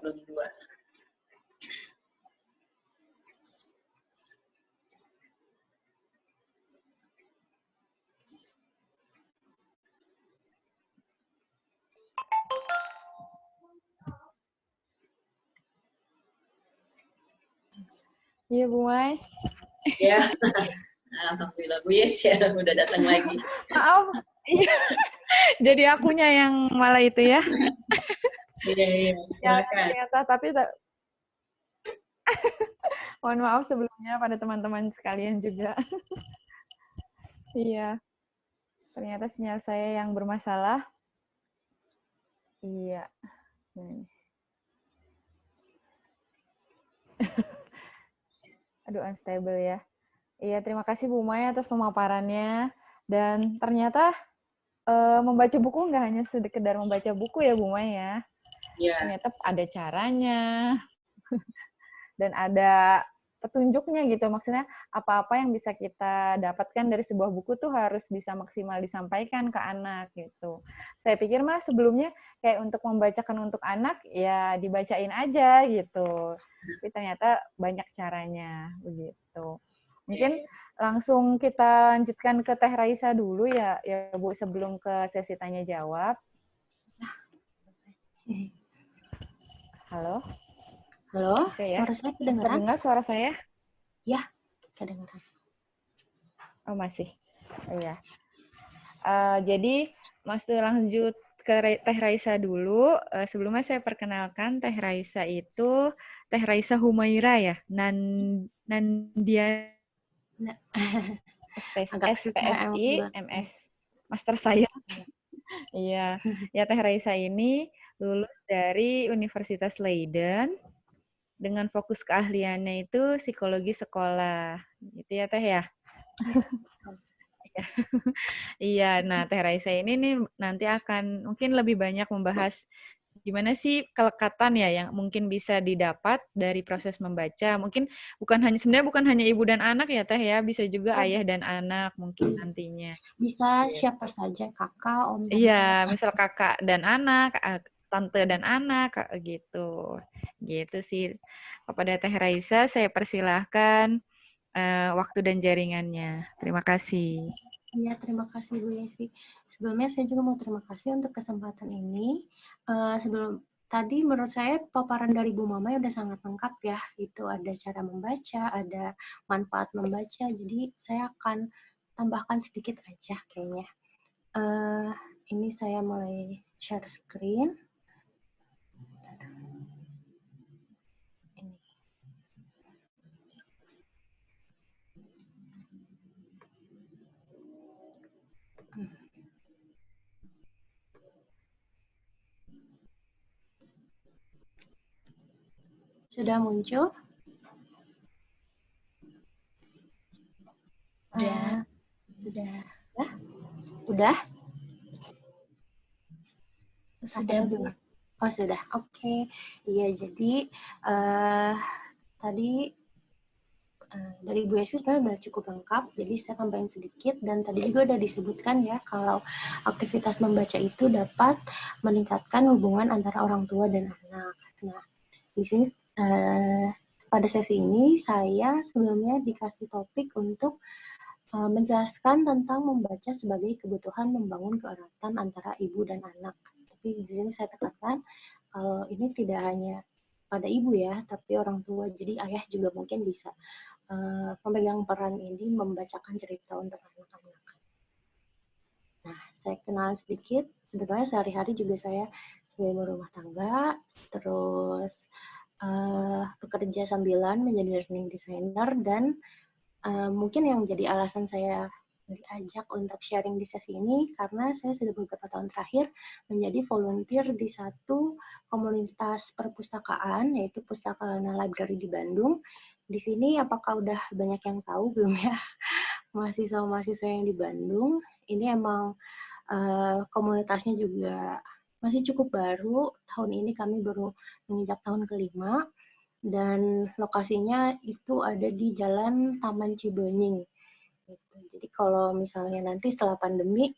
belum dua. Iya, Bu Mai. Ya, alhamdulillah Bu Yes ya udah datang lagi. Maaf. Jadi akunya yang malah itu ya. Iya, Ya, silakan. ternyata tapi mohon maaf sebelumnya pada teman-teman sekalian juga. Iya. Ternyata sinyal saya yang bermasalah. Iya. Aduh, unstable ya. Iya, terima kasih Bu Mai atas pemaparannya. Dan ternyata membaca buku nggak hanya sekedar membaca buku ya Bu Mai ya. Ya. Ternyata ada caranya. Dan ada petunjuknya gitu. Maksudnya apa-apa yang bisa kita dapatkan dari sebuah buku tuh harus bisa maksimal disampaikan ke anak gitu. Saya pikir mah sebelumnya kayak untuk membacakan untuk anak ya dibacain aja gitu. Tapi ternyata banyak caranya begitu. Mungkin langsung kita lanjutkan ke Teh Raisa dulu ya Bu sebelum ke sesi tanya jawab. Halo? Halo, Ya? suara saya kedengaran? Terdengar suara saya? Ya, kedengaran. Oh, masih. Iya. Jadi, masih lanjut ke Teh Raisa dulu. Sebelumnya saya perkenalkan Teh Raisa itu Teh Raisa Humaira ya. Nandia SPSI, MS. Master Science. Iya. Ya, Teh Raisa ini lulus dari Universitas Leiden dengan fokus keahliannya itu psikologi sekolah. Gitu ya, Teh ya? Iya, nah Teh Raisa ini nih nanti akan mungkin lebih banyak membahas gimana sih kelekatan ya yang mungkin bisa didapat dari proses membaca. Mungkin sebenarnya bukan hanya ibu dan anak ya Teh ya, bisa juga ayah dan anak mungkin nantinya. Bisa siapa saja, kakak, om, tante. Iya, misal kakak dan anak, tante dan anak gitu. Gitu sih. Kepada Teh Raisa saya persilahkan waktu dan jaringannya. Terima kasih. Iya, terima kasih Bu Yesi. Sebelumnya saya juga mau terima kasih untuk kesempatan ini. Tadi menurut saya paparan dari Bu Mama udah sangat lengkap ya. Itu ada cara membaca, ada manfaat membaca. Jadi saya akan tambahkan sedikit aja kayaknya. Ini saya mulai share screen. Sudah muncul? Sudah. Udah? Sudah, Bu. Oh, sudah. Oke. Iya, jadi tadi dari Bu Yesi sebenarnya sudah cukup lengkap, jadi saya tambahin sedikit, dan tadi juga udah disebutkan ya, kalau aktivitas membaca itu dapat meningkatkan hubungan antara orang tua dan anak. Nah, di sini pada sesi ini saya sebelumnya dikasih topik untuk menjelaskan tentang membaca sebagai kebutuhan membangun keeratan antara ibu dan anak. Tapi di sini saya tekankan kalau ini tidak hanya pada ibu ya, tapi orang tua, jadi ayah juga mungkin bisa memegang peran ini membacakan cerita untuk anak-anak. Nah, saya kenalan sedikit. Sebetulnya sehari-hari juga saya sebagai ibu rumah tangga, terus bekerja sambilan menjadi learning designer, dan mungkin yang jadi alasan saya diajak untuk sharing di sesi ini karena saya sudah beberapa tahun terakhir menjadi volunteer di satu komunitas perpustakaan, yaitu Pustakana Library di Bandung. Di sini apakah udah banyak yang tahu belum ya mahasiswa-mahasiswa yang di Bandung? Ini emang komunitasnya juga masih cukup baru. Tahun ini kami baru menginjak tahun kelima. Dan lokasinya itu ada di Jalan Taman Cibenying. Gitu. Jadi kalau misalnya nanti setelah pandemi,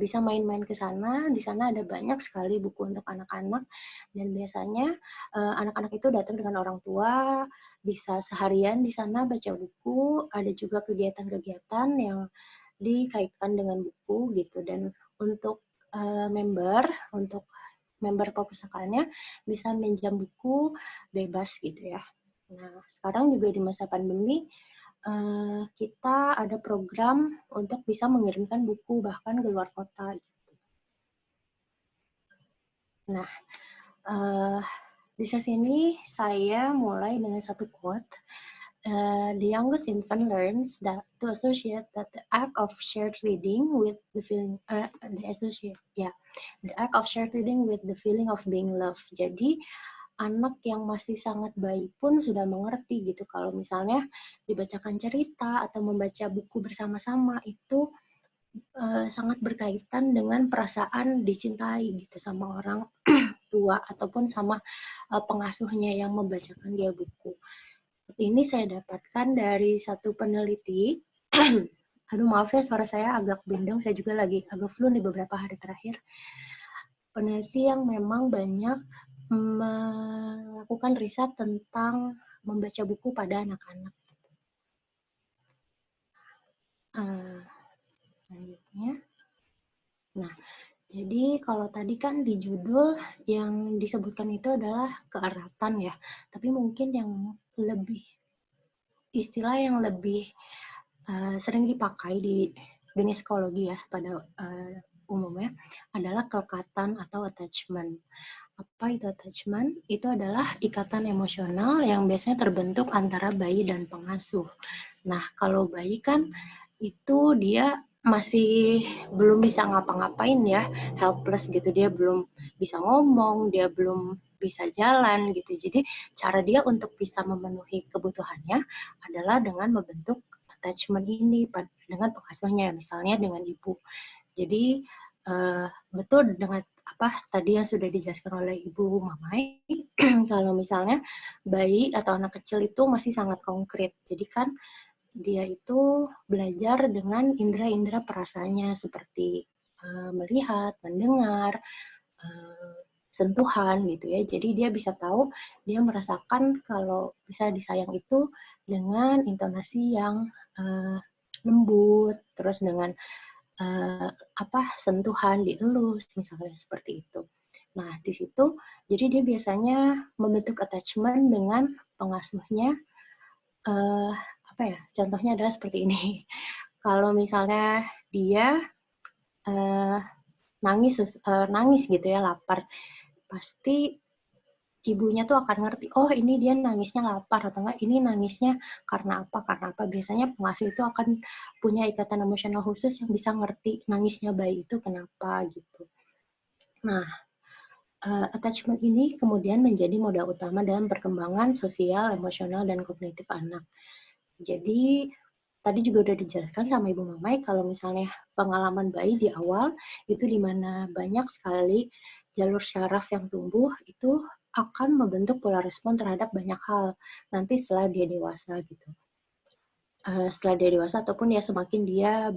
bisa main-main ke sana. Di sana ada banyak sekali buku untuk anak-anak, dan biasanya anak-anak itu datang dengan orang tua, bisa seharian di sana baca buku. Ada juga kegiatan-kegiatan yang dikaitkan dengan buku gitu. Dan untuk untuk member perpustakaannya bisa minjam buku bebas gitu ya. Nah, sekarang juga di masa pandemi kita ada program untuk bisa mengirimkan buku bahkan ke luar kota. Nah, di sesi ini saya mulai dengan satu quote. The youngest infant learns that to associate that the act of shared reading with the feeling, the act of shared reading with the feeling of being loved. Jadi anak yang masih sangat bayi pun sudah mengerti gitu kalau misalnya dibacakan cerita atau membaca buku bersama-sama itu sangat berkaitan dengan perasaan dicintai gitu sama orang tua ataupun sama pengasuhnya yang membacakan dia buku. Ini saya dapatkan dari satu peneliti. Aduh maaf ya suara saya agak bindeng, saya juga lagi agak flu di beberapa hari terakhir. Peneliti yang memang banyak melakukan riset tentang membaca buku pada anak-anak. Selanjutnya. Nah, jadi kalau tadi kan di judul yang disebutkan itu adalah keeratan ya, tapi mungkin yang lebih, istilah yang lebih sering dipakai di dunia psikologi ya pada umumnya adalah kelekatan atau attachment. Apa itu attachment? Itu adalah ikatan emosional yang biasanya terbentuk antara bayi dan pengasuh. Nah, kalau bayi kan itu dia masih belum bisa ngapa-ngapain ya, helpless gitu, dia belum bisa ngomong, dia belum bisa jalan gitu. Jadi cara dia untuk bisa memenuhi kebutuhannya adalah dengan membentuk attachment ini dengan pengasuhnya, misalnya dengan ibu. Jadi betul dengan apa tadi yang sudah dijelaskan oleh Ibu Mamai, kalau misalnya bayi atau anak kecil itu masih sangat konkret. Jadi kan dia itu belajar dengan indera-indera perasaannya seperti melihat, mendengar, sentuhan gitu ya. Jadi dia bisa tahu, dia merasakan kalau bisa disayang itu dengan intonasi yang lembut, terus dengan sentuhan dielus misalnya seperti itu. Nah, di situ jadi dia biasanya membentuk attachment dengan pengasuhnya. Contohnya adalah seperti ini. Kalau misalnya dia nangis gitu ya, lapar, pasti ibunya tuh akan ngerti, oh ini dia nangisnya lapar, atau enggak ini nangisnya karena apa. Biasanya pengasuh itu akan punya ikatan emosional khusus yang bisa ngerti nangisnya bayi itu kenapa gitu. Nah, attachment ini kemudian menjadi modal utama dalam perkembangan sosial, emosional, dan kognitif anak. Jadi tadi juga udah dijelaskan sama Ibu Mamai kalau misalnya pengalaman bayi di awal itu di mana banyak sekali jalur syaraf yang tumbuh itu akan membentuk pola respon terhadap banyak hal nanti setelah dia dewasa gitu. Setelah dia dewasa ataupun ya semakin dia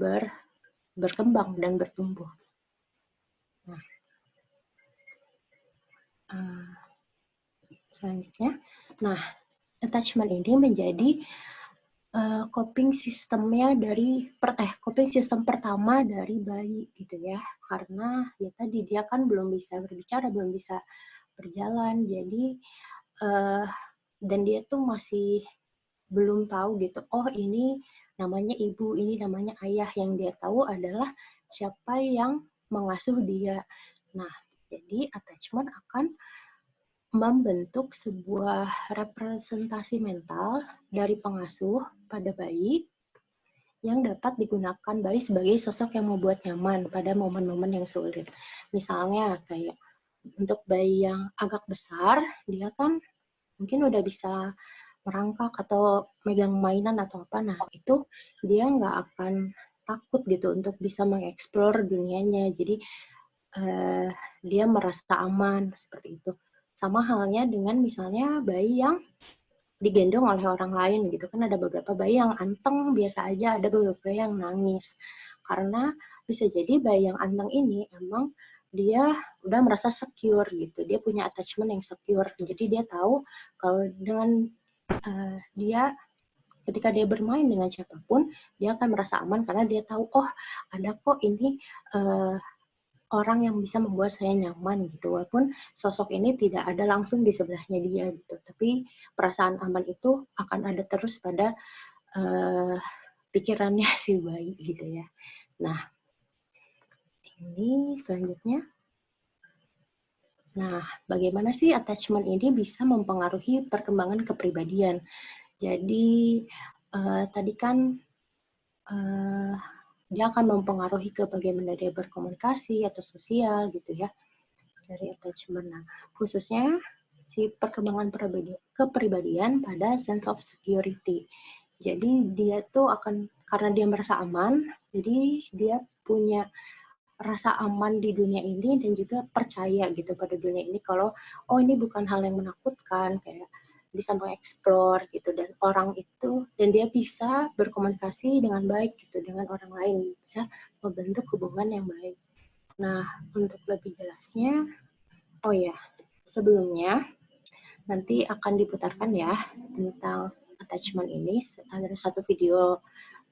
berkembang dan bertumbuh. Selanjutnya, attachment ini menjadi coping sistemnya coping sistem pertama dari bayi gitu ya, karena ya tadi dia kan belum bisa berbicara, belum bisa berjalan, jadi dan dia tuh masih belum tahu gitu, oh ini namanya ibu, ini namanya ayah. Yang dia tahu adalah siapa yang mengasuh dia. Nah, jadi attachment akan membentuk sebuah representasi mental dari pengasuh pada bayi yang dapat digunakan bayi sebagai sosok yang membuat nyaman pada momen-momen yang sulit. Misalnya kayak untuk bayi yang agak besar, dia kan mungkin udah bisa merangkak atau megang mainan atau apa. Nah, itu dia nggak akan takut gitu untuk bisa mengeksplor dunianya. Jadi dia merasa aman seperti itu. Sama halnya dengan misalnya bayi yang digendong oleh orang lain gitu kan, ada beberapa bayi yang anteng biasa aja, ada beberapa yang nangis karena bisa jadi bayi yang anteng ini emang dia udah merasa secure gitu, dia punya attachment yang secure, jadi dia tahu kalau dengan dia ketika dia bermain dengan siapapun, dia akan merasa aman karena dia tahu, oh ada kok ini orang yang bisa membuat saya nyaman gitu, walaupun sosok ini tidak ada langsung di sebelahnya dia gitu, tapi perasaan aman itu akan ada terus pada pikirannya si bayi gitu ya. Nah, ini selanjutnya. Nah, bagaimana sih attachment ini bisa mempengaruhi perkembangan kepribadian? Jadi tadi kan dia akan mempengaruhi ke bagaimana dia berkomunikasi atau sosial gitu ya dari attachment. Nah, khususnya si perkembangan kepribadian pada sense of security. Jadi dia tuh akan karena dia merasa aman, jadi dia punya rasa aman di dunia ini dan juga percaya gitu pada dunia ini kalau oh ini bukan hal yang menakutkan, kayak bisa mengeksplor gitu dan orang itu dan dia bisa berkomunikasi dengan baik gitu dengan orang lain, bisa membentuk hubungan yang baik. Nah, untuk lebih jelasnya, oh ya, sebelumnya nanti akan diputarkan ya tentang attachment ini, ada satu video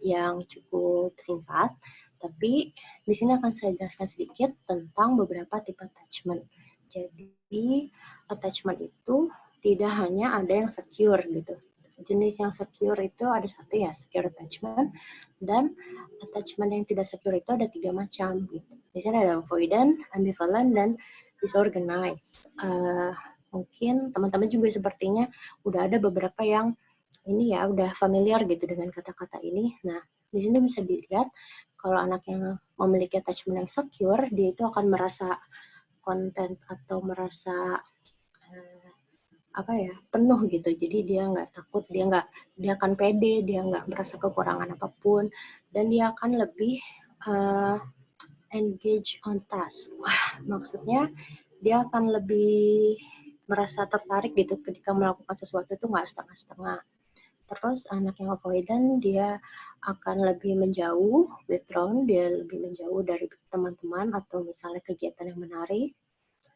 yang cukup singkat, tapi di sini akan saya jelaskan sedikit tentang beberapa tipe attachment. Jadi, attachment itu tidak hanya ada yang secure gitu. Jenis yang secure itu ada satu ya, secure attachment, dan attachment yang tidak secure itu ada 3 macam gitu. Di sini ada avoidant, ambivalent, dan disorganized. Mungkin teman-teman juga sepertinya udah ada beberapa yang ini ya udah familiar gitu dengan kata-kata ini. Nah, di sini bisa dilihat kalau anak yang memiliki attachment yang secure, dia itu akan merasa content atau merasa penuh gitu. Jadi dia nggak takut, dia akan pede, dia nggak merasa kekurangan apapun, dan dia akan lebih engage on task. Wah, maksudnya dia akan lebih merasa tertarik gitu ketika melakukan sesuatu itu nggak setengah-setengah. Terus anak yang avoidant dia akan lebih menjauh, withdrawn, dia lebih menjauh dari teman-teman atau misalnya kegiatan yang menarik.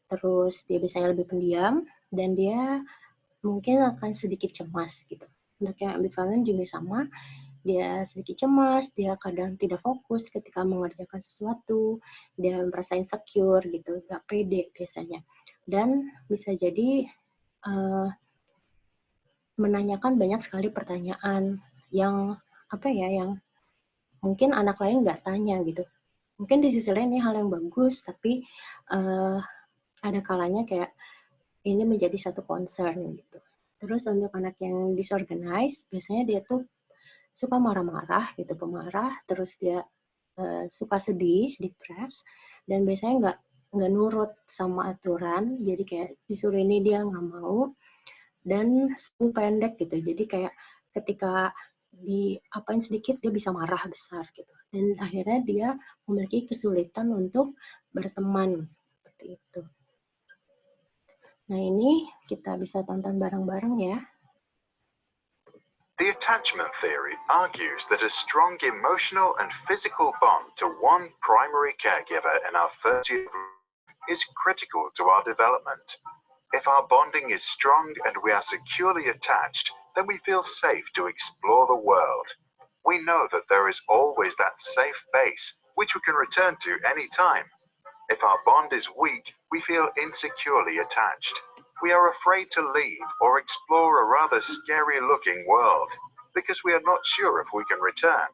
Terus dia biasanya lebih pendiam dan dia mungkin akan sedikit cemas gitu. Untuk yang ambivalent juga sama, dia sedikit cemas, dia kadang tidak fokus ketika mengerjakan sesuatu, dia merasa insecure gitu, gak pede biasanya. Dan bisa jadi menanyakan banyak sekali pertanyaan yang yang mungkin anak lain nggak tanya gitu. Mungkin di sisi lain ini hal yang bagus, tapi ada kalanya kayak ini menjadi satu concern gitu. Terus untuk anak yang disorganized, biasanya dia tuh suka marah-marah gitu, pemarah, terus dia suka sedih, depressed, dan biasanya nggak nurut sama aturan, jadi kayak disuruh ini dia nggak mau, dan pendek gitu. Jadi kayak ketika diapain sedikit dia bisa marah besar gitu. Dan akhirnya dia memiliki kesulitan untuk berteman seperti itu. Nah, ini kita bisa tonton bareng-bareng ya. The attachment theory argues that a strong emotional and physical bond to one primary caregiver in our first year is critical to our development. If our bonding is strong and we are securely attached, then we feel safe to explore the world. We know that there is always that safe base, which we can return to any time. If our bond is weak, we feel insecurely attached. We are afraid to leave or explore a rather scary-looking world, because we are not sure if we can return.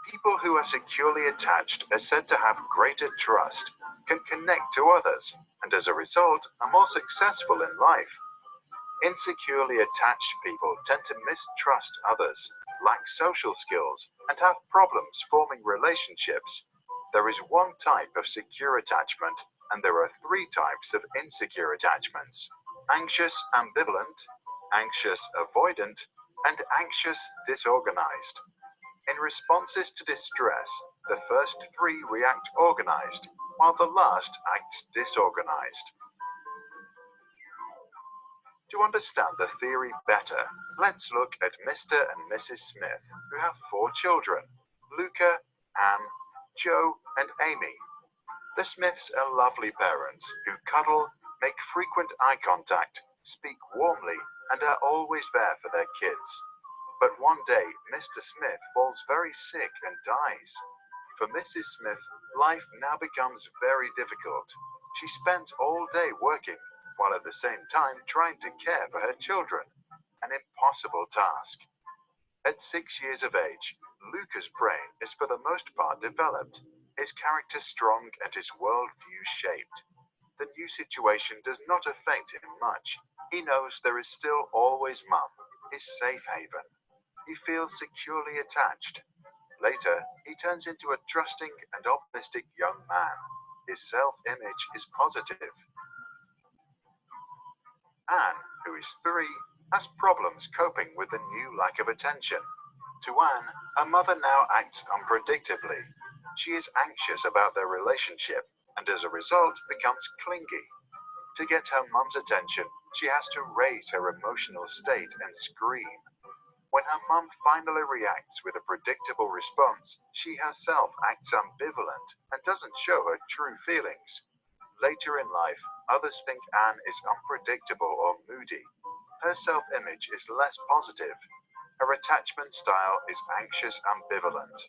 People who are securely attached are said to have greater trust, can connect to others, and as a result are more successful in life. Insecurely attached people tend to mistrust others, lack social skills, and have problems forming relationships. There is one type of secure attachment, and there are 3 types of insecure attachments: anxious ambivalent, anxious avoidant, and anxious disorganized. In responses to distress, the first 3 react organized, while the last acts disorganized. To understand the theory better, let's look at Mr. and Mrs. Smith, who have 4 children. Luca, Anne, Joe, and Amy. The Smiths are lovely parents who cuddle, make frequent eye contact, speak warmly, and are always there for their kids. But one day, Mr. Smith falls very sick and dies. For Mrs. Smith, life now becomes very difficult. She spends all day working, while at the same time trying to care for her children. An impossible task. At 6 years of age, Luca's brain is for the most part developed, his character strong and his worldview shaped. The new situation does not affect him much. He knows there is still always Mum, his safe haven. He feels securely attached. Later, he turns into a trusting and optimistic young man. His self-image is positive. Anne, who is 3, has problems coping with the new lack of attention. To Anne, her mother now acts unpredictably. She is anxious about their relationship and as a result becomes clingy. To get her mum's attention, she has to raise her emotional state and scream. When her mum finally reacts with a predictable response, she herself acts ambivalent and doesn't show her true feelings. Later in life, others think Anne is unpredictable or moody. Her self-image is less positive. Her attachment style is anxious ambivalent.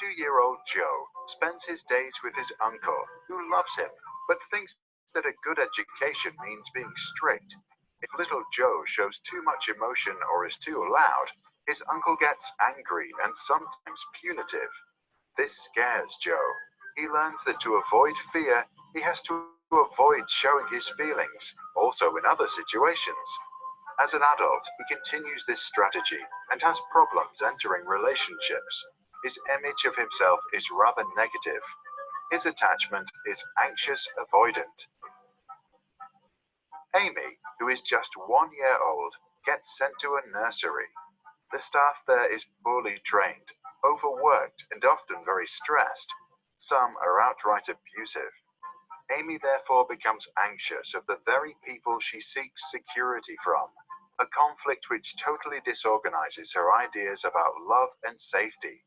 2-year-old Joe spends his days with his uncle, who loves him, but thinks that a good education means being strict. If little Joe shows too much emotion or is too loud, his uncle gets angry and sometimes punitive. This scares Joe. He learns that to avoid fear, he has to avoid showing his feelings, also in other situations. As an adult, he continues this strategy and has problems entering relationships. His image of himself is rather negative. His attachment is anxious avoidant. Amy, who is just 1 year old, gets sent to a nursery. The staff there is poorly trained, overworked, and often very stressed. Some are outright abusive. Amy therefore becomes anxious of the very people she seeks security from, a conflict which totally disorganizes her ideas about love and safety.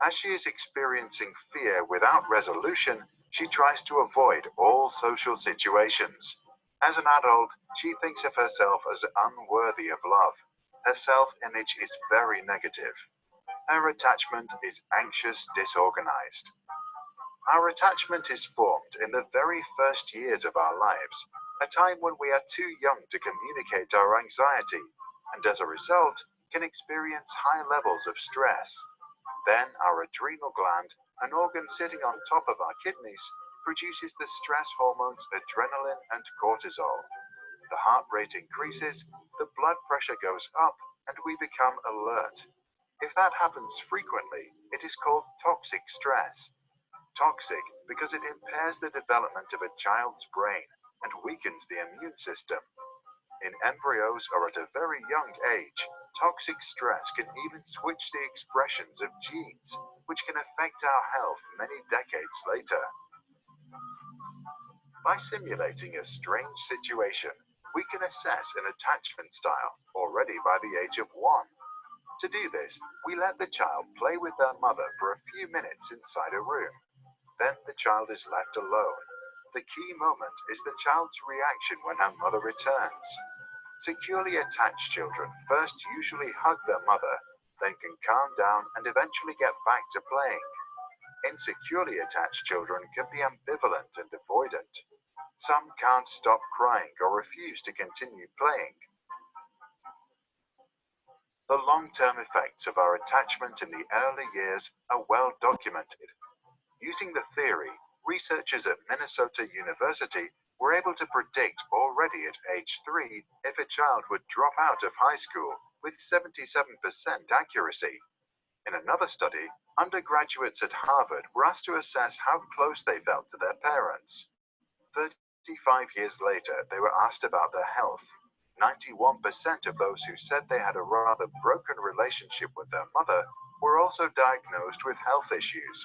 As she is experiencing fear without resolution, she tries to avoid all social situations. As an adult, she thinks of herself as unworthy of love. Her self-image is very negative. Her attachment is anxious, disorganized. Our attachment is formed in the very first years of our lives, a time when we are too young to communicate our anxiety, and as a result, can experience high levels of stress. Then our adrenal gland, an organ sitting on top of our kidneys, produces the stress hormones adrenaline and cortisol. The heart rate increases, the blood pressure goes up, and we become alert. If that happens frequently, it is called toxic stress. Toxic because it impairs the development of a child's brain and weakens the immune system. In embryos or at a very young age, toxic stress can even switch the expressions of genes, which can affect our health many decades later. By simulating a strange situation, we can assess an attachment style already by the age of 1. To do this, we let the child play with their mother for a few minutes inside a room. Then the child is left alone. The key moment is the child's reaction when her mother returns. Securely attached children first usually hug their mother, then can calm down and eventually get back to playing. Insecurely attached children can be ambivalent and avoidant. Some can't stop crying or refuse to continue playing. The long-term effects of our attachment in the early years are well documented. Using the theory, researchers at Minnesota University were able to predict already at age 3 if a child would drop out of high school with 77% accuracy. In another study, undergraduates at Harvard were asked to assess how close they felt to their parents. 35 years later, they were asked about their health. 91% of those who said they had a rather broken relationship with their mother were also diagnosed with health issues,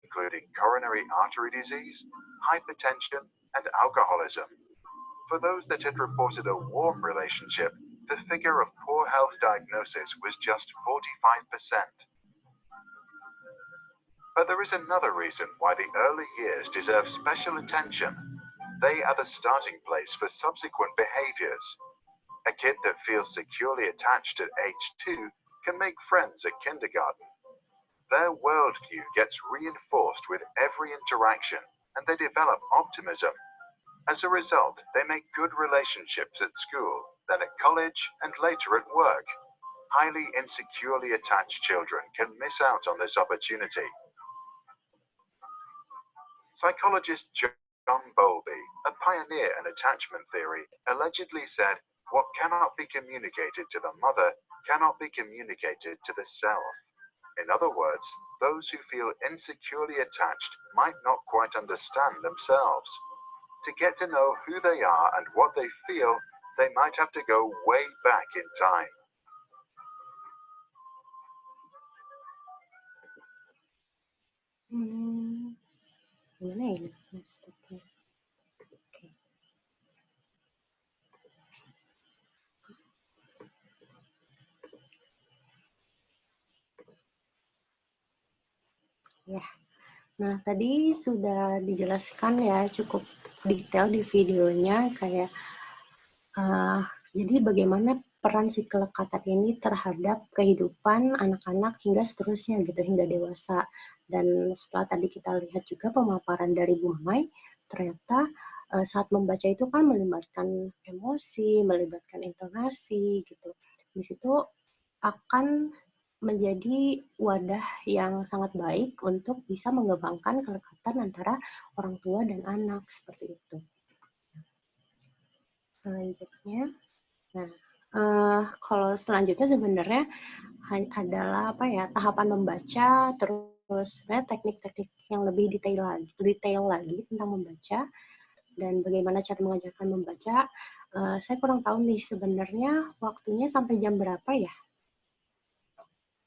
including coronary artery disease, hypertension, and alcoholism. For those that had reported a warm relationship, the figure of poor health diagnosis was just 45%. But there is another reason why the early years deserve special attention. They are the starting place for subsequent behaviors. A kid that feels securely attached at age 2 can make friends at kindergarten. Their worldview gets reinforced with every interaction, and they develop optimism. As a result, they make good relationships at school, then at college, and later at work. Highly insecurely attached children can miss out on this opportunity. Psychologist John Bowlby, a pioneer in attachment theory, allegedly said, "What cannot be communicated to the mother cannot be communicated to the self." In other words, those who feel insecurely attached might not quite understand themselves. To get to know who they are and what they feel, they might have to go way back in time. Gimana ya ini stepnya? Oke. Ya, nah tadi sudah dijelaskan ya cukup detail di videonya kayak jadi bagaimana peran si kelekatan ini terhadap kehidupan anak-anak hingga seterusnya gitu, hingga dewasa. Dan setelah tadi kita lihat juga pemaparan dari Bu Mai, ternyata saat membaca itu kan melibatkan emosi, melibatkan intonasi gitu. Di situ akan menjadi wadah yang sangat baik untuk bisa mengembangkan kelekatan antara orang tua dan anak seperti itu. Selanjutnya, kalau selanjutnya sebenarnya adalah tahapan membaca, terus teknik-teknik yang lebih detail lagi tentang membaca dan bagaimana cara mengajarkan membaca. Saya kurang tahu nih sebenarnya waktunya sampai jam berapa ya?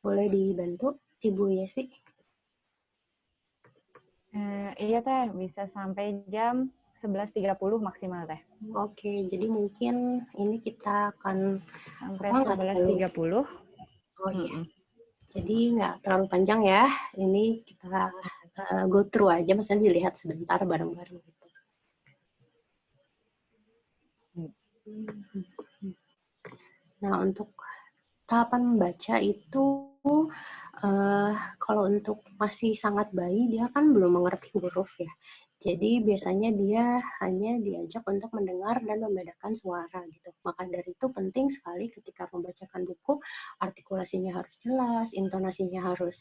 Boleh dibantu, Ibu Yesi? Iya Teh, bisa sampai jam 11.30 maksimal Teh. Oke, jadi mungkin ini kita akan sampai 11.30. Oh iya. Jadi nggak terlalu panjang ya. Ini kita go through aja, maksudnya dilihat sebentar bareng-bareng gitu. Nah, untuk tahapan membaca itu kalau untuk masih sangat bayi, dia kan belum mengerti huruf ya. Jadi biasanya dia hanya diajak untuk mendengar dan membedakan suara gitu. Maka dari itu penting sekali ketika membacakan buku, artikulasinya harus jelas, intonasinya harus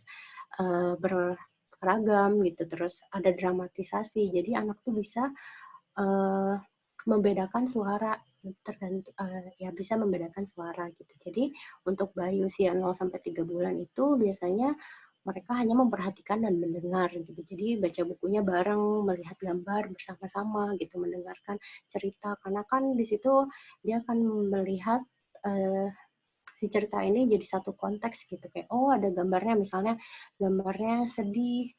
beragam gitu. Terus ada dramatisasi. Jadi anak tuh bisa membedakan suara, bisa membedakan suara gitu. Jadi untuk bayi usia 0 sampai 3 bulan itu biasanya mereka hanya memperhatikan dan mendengar gitu. Jadi baca bukunya bareng, melihat gambar bersama-sama gitu, mendengarkan cerita karena kan di situ dia akan melihat si cerita ini jadi satu konteks gitu, kayak oh ada gambarnya, misalnya gambarnya sedih,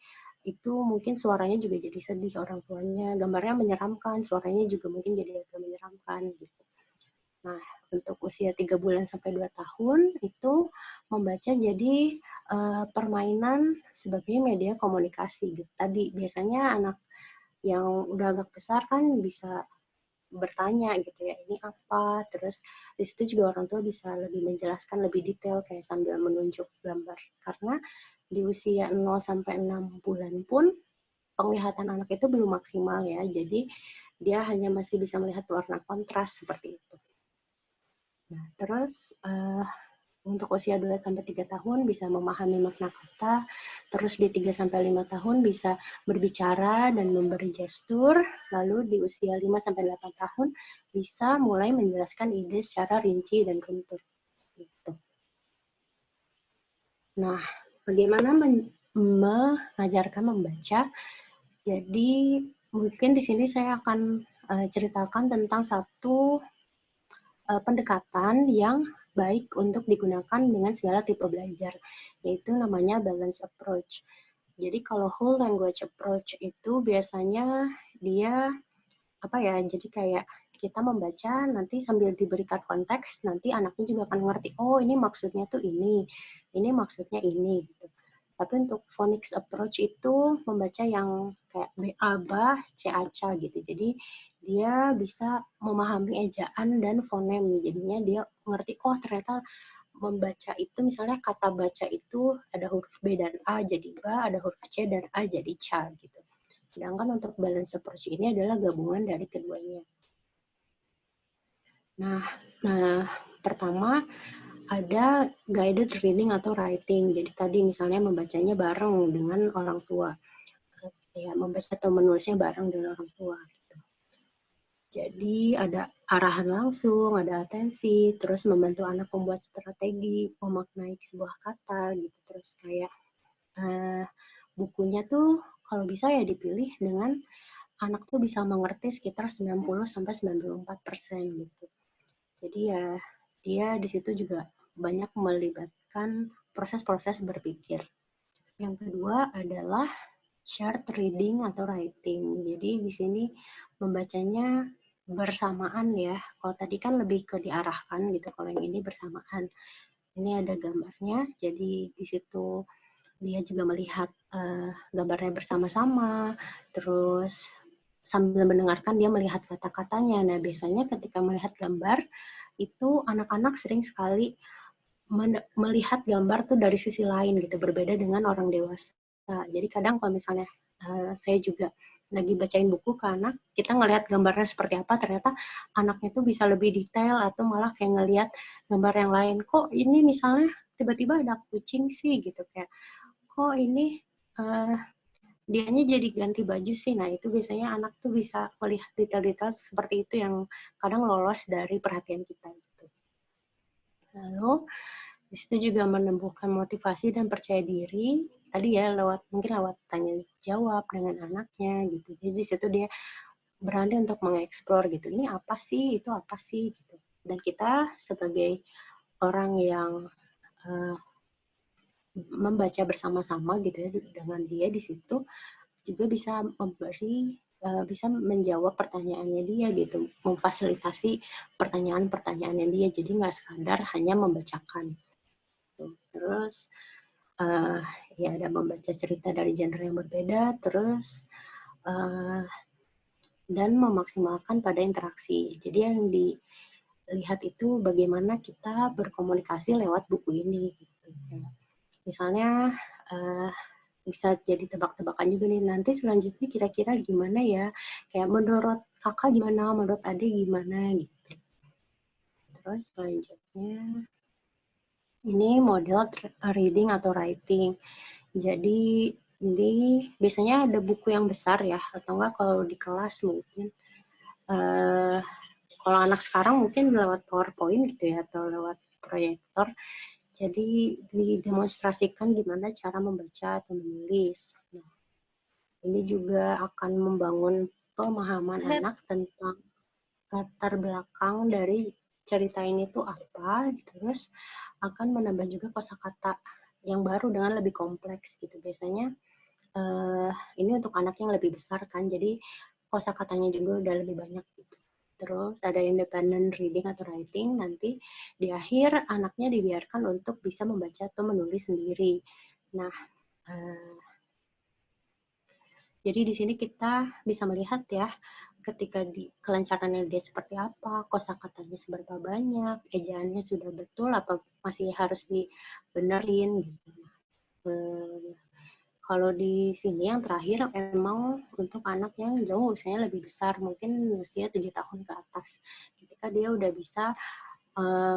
itu mungkin suaranya juga jadi sedih orang tuanya, gambarnya menyeramkan, suaranya juga mungkin jadi agak menyeramkan gitu. Nah, untuk usia 3 bulan sampai 2 tahun itu membaca jadi permainan sebagai media komunikasi gitu. Tadi biasanya anak yang udah agak besar kan bisa bertanya gitu ya, ini apa, terus di situ juga orang tua bisa lebih menjelaskan lebih detail kayak sambil menunjuk gambar, karena di usia 0 sampai 6 bulan pun penglihatan anak itu belum maksimal ya, jadi dia hanya masih bisa melihat warna kontras seperti itu. Nah, terus untuk usia 2-3 tahun bisa memahami makna kata, terus di 3-5 tahun bisa berbicara dan memberi gestur, lalu di usia 5-8 tahun bisa mulai menjelaskan ide secara rinci dan runtut. Gitu. Nah, bagaimana mengajarkan membaca? Jadi mungkin di sini saya akan ceritakan tentang satu pendekatan yang baik untuk digunakan dengan segala tipe belajar, yaitu namanya balance approach. Jadi kalau whole language approach itu biasanya dia jadi kayak kita membaca nanti sambil diberikan konteks, nanti anaknya juga akan ngerti, oh ini maksudnya tuh ini maksudnya ini gitu. Tapi untuk phonics approach itu membaca yang kayak B-A-B-A, C-A-C-A gitu. Jadi dia bisa memahami ejaan dan fonem. Jadinya dia ngerti, oh ternyata membaca itu misalnya kata baca itu ada huruf B dan A jadi ba, ada huruf C dan A jadi ca gitu. Sedangkan untuk balance approach ini adalah gabungan dari keduanya. Nah, pertama ada guided reading atau writing. Jadi tadi misalnya membacanya bareng dengan orang tua. Ya, membaca atau menulisnya bareng dengan orang tua. Gitu. Jadi ada arahan langsung, ada atensi, terus membantu anak membuat strategi, memaknai sebuah kata, gitu. Terus kayak bukunya tuh kalau bisa ya dipilih dengan anak tuh bisa mengerti sekitar 90-94% gitu. Jadi ya dia di situ juga banyak melibatkan proses-proses berpikir. Yang kedua adalah shared reading atau writing. Jadi di sini membacanya bersamaan ya. Kalau tadi kan lebih ke diarahkan gitu, kalau yang ini bersamaan. Ini ada gambarnya, jadi di situ dia juga melihat gambarnya bersama-sama, terus sambil mendengarkan dia melihat kata-katanya. Nah, biasanya ketika melihat gambar, itu anak-anak sering sekali melihat gambar tuh dari sisi lain gitu, berbeda dengan orang dewasa. Jadi kadang kalau misalnya saya juga lagi bacain buku ke anak, kita ngelihat gambarnya seperti apa, ternyata anaknya tuh bisa lebih detail atau malah kayak ngelihat gambar yang lain. Kok ini misalnya tiba-tiba ada kucing sih gitu, kayak kok ini dianya jadi ganti baju sih. Nah, itu biasanya anak tuh bisa melihat detail-detail seperti itu yang kadang lolos dari perhatian kita gitu. Lalu di situ juga menumbuhkan motivasi dan percaya diri. Tadi ya mungkin lewat tanya jawab dengan anaknya gitu. Jadi di situ dia berani untuk mengeksplor gitu. Ini apa sih? Itu apa sih? Gitu. Dan kita sebagai orang yang membaca bersama-sama gitu ya dengan dia di situ juga bisa bisa menjawab pertanyaannya dia gitu, memfasilitasi pertanyaan-pertanyaannya dia, jadi nggak sekadar hanya membacakan. Terus ya ada membaca cerita dari genre yang berbeda, terus dan memaksimalkan pada interaksi. Jadi yang dilihat itu bagaimana kita berkomunikasi lewat buku ini. Gitu. Misalnya bisa jadi tebak-tebakan juga nih, nanti selanjutnya kira-kira gimana ya, kayak menurut kakak gimana, menurut adik gimana gitu. Terus selanjutnya ini model reading atau writing. Jadi ini biasanya ada buku yang besar ya, atau enggak kalau di kelas mungkin kalau anak sekarang mungkin lewat PowerPoint gitu ya, atau lewat proyektor. Jadi didemonstrasikan gimana cara membaca atau menulis. Nah, ini juga akan membangun pemahaman anak tentang latar belakang dari cerita ini tuh apa, terus akan menambah juga kosakata yang baru dengan lebih kompleks gitu. Biasanya ini untuk anak yang lebih besar kan, jadi kosakatanya juga udah lebih banyak gitu. Terus ada independent reading atau writing, nanti di akhir anaknya dibiarkan untuk bisa membaca atau menulis sendiri. Nah, jadi di sini kita bisa melihat ya, ketika kelancarannya dia seperti apa, kosakatanya seberapa banyak, ejaannya sudah betul apa masih harus dibenerin gitu. Kalau di sini yang terakhir emang untuk anak yang jauh usianya lebih besar, mungkin usia 7 tahun ke atas. Ketika dia udah bisa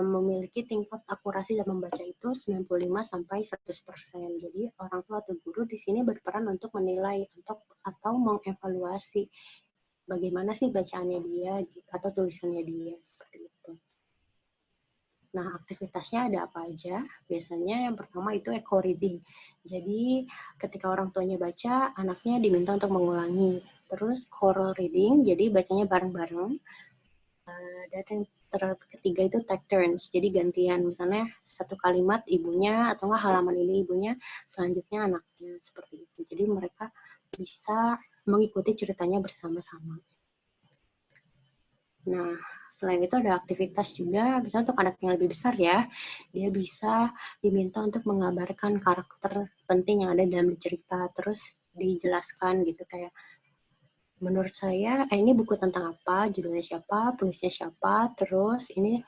memiliki tingkat akurasi dalam membaca itu 95-100%. Jadi orang tua atau guru di sini berperan untuk menilai atau mengevaluasi bagaimana sih bacaannya dia atau tulisannya dia seperti itu. Nah, aktivitasnya ada apa aja? Biasanya yang pertama itu echo reading. Jadi ketika orang tuanya baca, anaknya diminta untuk mengulangi. Terus choral reading, jadi bacanya bareng-bareng. Dan yang ketiga itu take turns, jadi gantian. Misalnya satu kalimat ibunya, atau enggak halaman ini ibunya, selanjutnya anaknya, seperti itu. Jadi mereka bisa mengikuti ceritanya bersama-sama. Nah, selain itu ada aktivitas juga, misalnya untuk anak yang lebih besar ya, dia bisa diminta untuk menggambarkan karakter penting yang ada dalam cerita, terus dijelaskan gitu kayak, menurut saya, ini buku tentang apa, judulnya siapa, penulisnya siapa, terus ini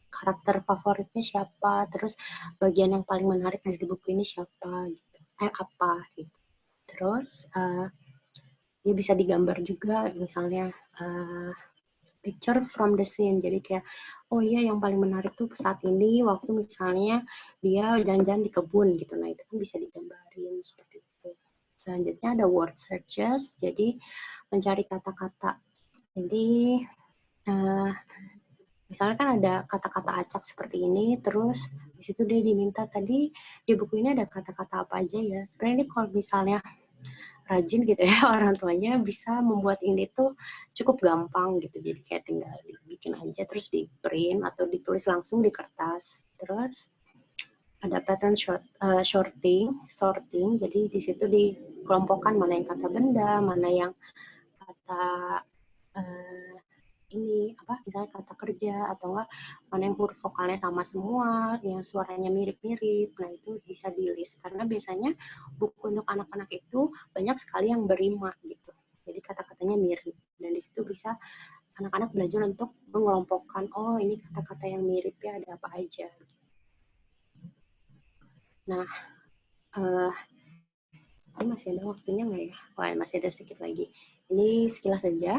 karakter favoritnya siapa, terus bagian yang paling menarik dari buku ini siapa, gitu. Apa, gitu. Terus dia bisa digambar juga, misalnya picture from the scene, jadi kayak, oh iya yang paling menarik tuh saat ini, waktu misalnya dia jalan-jalan di kebun gitu, nah itu kan bisa digambarin seperti itu. Selanjutnya ada word searches, jadi mencari kata-kata. Jadi misalnya kan ada kata-kata acak seperti ini, terus di situ dia diminta tadi di buku ini ada kata-kata apa aja ya. Sebenarnya ini kalau misalnya rajin gitu ya orang tuanya bisa membuat ini tuh cukup gampang gitu. Jadi kayak tinggal dibikin aja terus di print atau ditulis langsung di kertas. Terus ada pattern sorting. Jadi di situ dikelompokkan mana yang kata benda, mana yang kata ini apa misalnya kata kerja atau enggak mana yang huruf vokalnya sama semua, yang suaranya mirip-mirip. Nah, itu bisa di-list karena biasanya buku untuk anak-anak itu banyak sekali yang berima gitu. Jadi kata-katanya mirip dan di situ bisa anak-anak belajar untuk mengelompokkan, oh ini kata-kata yang mirip ya ada apa aja. Nah, ini masih ada waktunya nggak ya? Wah, masih ada sedikit lagi. Ini sekilas saja.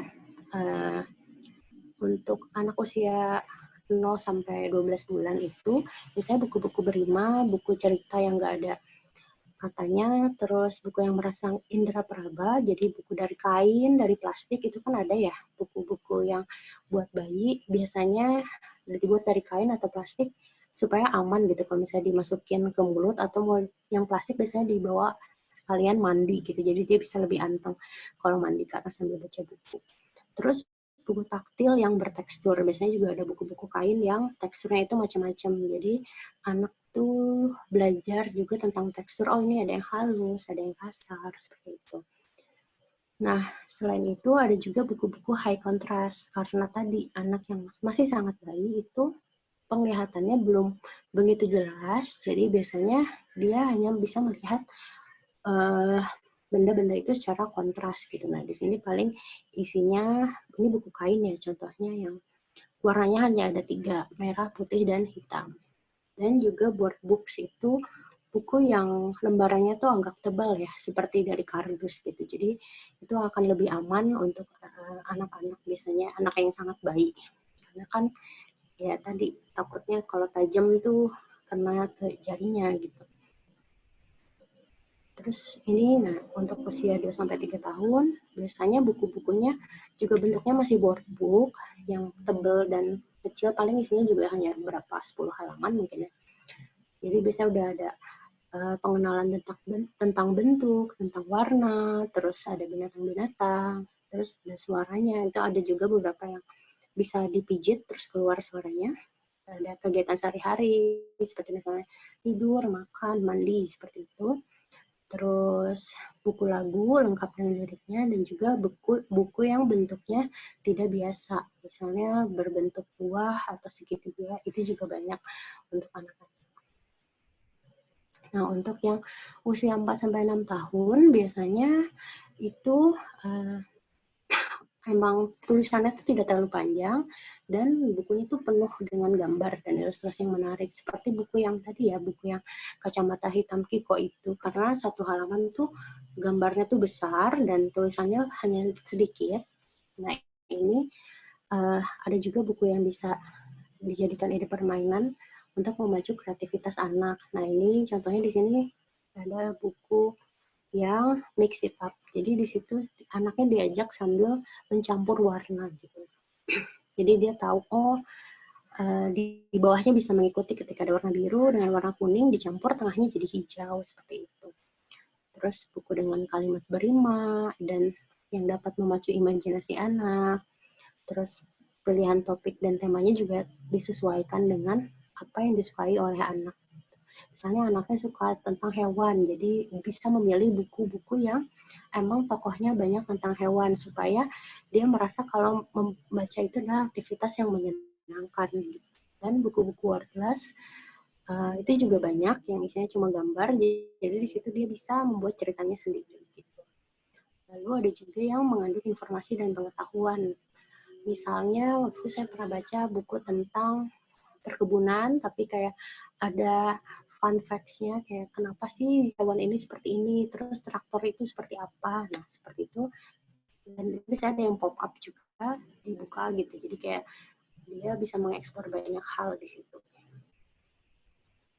Untuk anak usia 0 sampai 12 bulan itu, misalnya buku-buku berima, buku cerita yang nggak ada katanya, terus buku yang merangsang indera peraba, jadi buku dari kain, dari plastik, itu kan ada ya, buku-buku yang buat bayi, biasanya dibuat dari kain atau plastik, supaya aman gitu, kalau misalnya dimasukin ke mulut, atau mau yang plastik biasanya dibawa sekalian mandi gitu, jadi dia bisa lebih anteng kalau mandi karena sambil baca buku. Terus buku taktil yang bertekstur, biasanya juga ada buku-buku kain yang teksturnya itu macam-macam, jadi anak tuh belajar juga tentang tekstur, oh ini ada yang halus, ada yang kasar, seperti itu. Nah, selain itu ada juga buku-buku high contrast, karena tadi anak yang masih sangat bayi itu penglihatannya belum begitu jelas, jadi biasanya dia hanya bisa melihat benda-benda itu secara kontras gitu. Nah, di sini paling isinya, ini buku kain ya contohnya yang warnanya hanya ada 3, merah, putih, dan hitam. Dan juga board books itu buku yang lembarannya tuh agak tebal ya, seperti dari kardus gitu. Jadi itu akan lebih aman untuk anak-anak, biasanya anak yang sangat bayi. Karena kan ya tadi takutnya kalau tajam itu kena ke jarinya gitu. Terus ini, nah untuk usia 2-3 tahun, biasanya buku-bukunya juga bentuknya masih board book, yang tebal dan kecil, paling isinya juga hanya berapa, 10 halaman mungkin ya. Jadi biasanya udah ada pengenalan tentang bentuk, tentang warna, terus ada binatang-binatang, terus ada suaranya, itu ada juga beberapa yang bisa dipijit terus keluar suaranya. Ada kegiatan sehari-hari, seperti misalnya tidur, makan, mandi, seperti itu. Terus buku lagu lengkap dengan liriknya, dan juga buku yang bentuknya tidak biasa, misalnya berbentuk buah atau segitiga, itu juga banyak untuk anak-anak. Nah, untuk yang usia 4-6 tahun biasanya itu emang tulisannya itu tidak terlalu panjang dan bukunya itu penuh dengan gambar dan ilustrasi yang menarik, seperti buku yang tadi ya, buku yang Kacamata Hitam Kiko itu, karena satu halaman tuh gambarnya tuh besar dan tulisannya hanya sedikit. Nah, ini ada juga buku yang bisa dijadikan ide permainan untuk memacu kreativitas anak. Nah, ini contohnya di sini ada buku yang mix it up. Jadi di situ anaknya diajak sambil mencampur warna gitu. Jadi dia tahu, oh di bawahnya bisa mengikuti ketika ada warna biru dengan warna kuning dicampur, tengahnya jadi hijau, seperti itu. Terus buku dengan kalimat berima dan yang dapat memacu imajinasi anak. Terus pilihan topik dan temanya juga disesuaikan dengan apa yang disukai oleh anak. Misalnya anaknya suka tentang hewan, jadi bisa memilih buku-buku yang emang tokohnya banyak tentang hewan, supaya dia merasa kalau membaca itu adalah aktivitas yang menyenangkan. Dan buku-buku wordless itu juga banyak yang isinya cuma gambar, jadi di situ dia bisa membuat ceritanya sendiri. Gitu. Lalu ada juga yang mengandung informasi dan pengetahuan. Misalnya waktu itu saya pernah baca buku tentang perkebunan, tapi kayak ada fun facts-nya, kayak kenapa sih hewan ini seperti ini, terus traktor itu seperti apa. Nah, seperti itu. Dan bisa ada yang pop up juga, dibuka gitu. Jadi kayak dia bisa mengeksplor banyak hal di situ.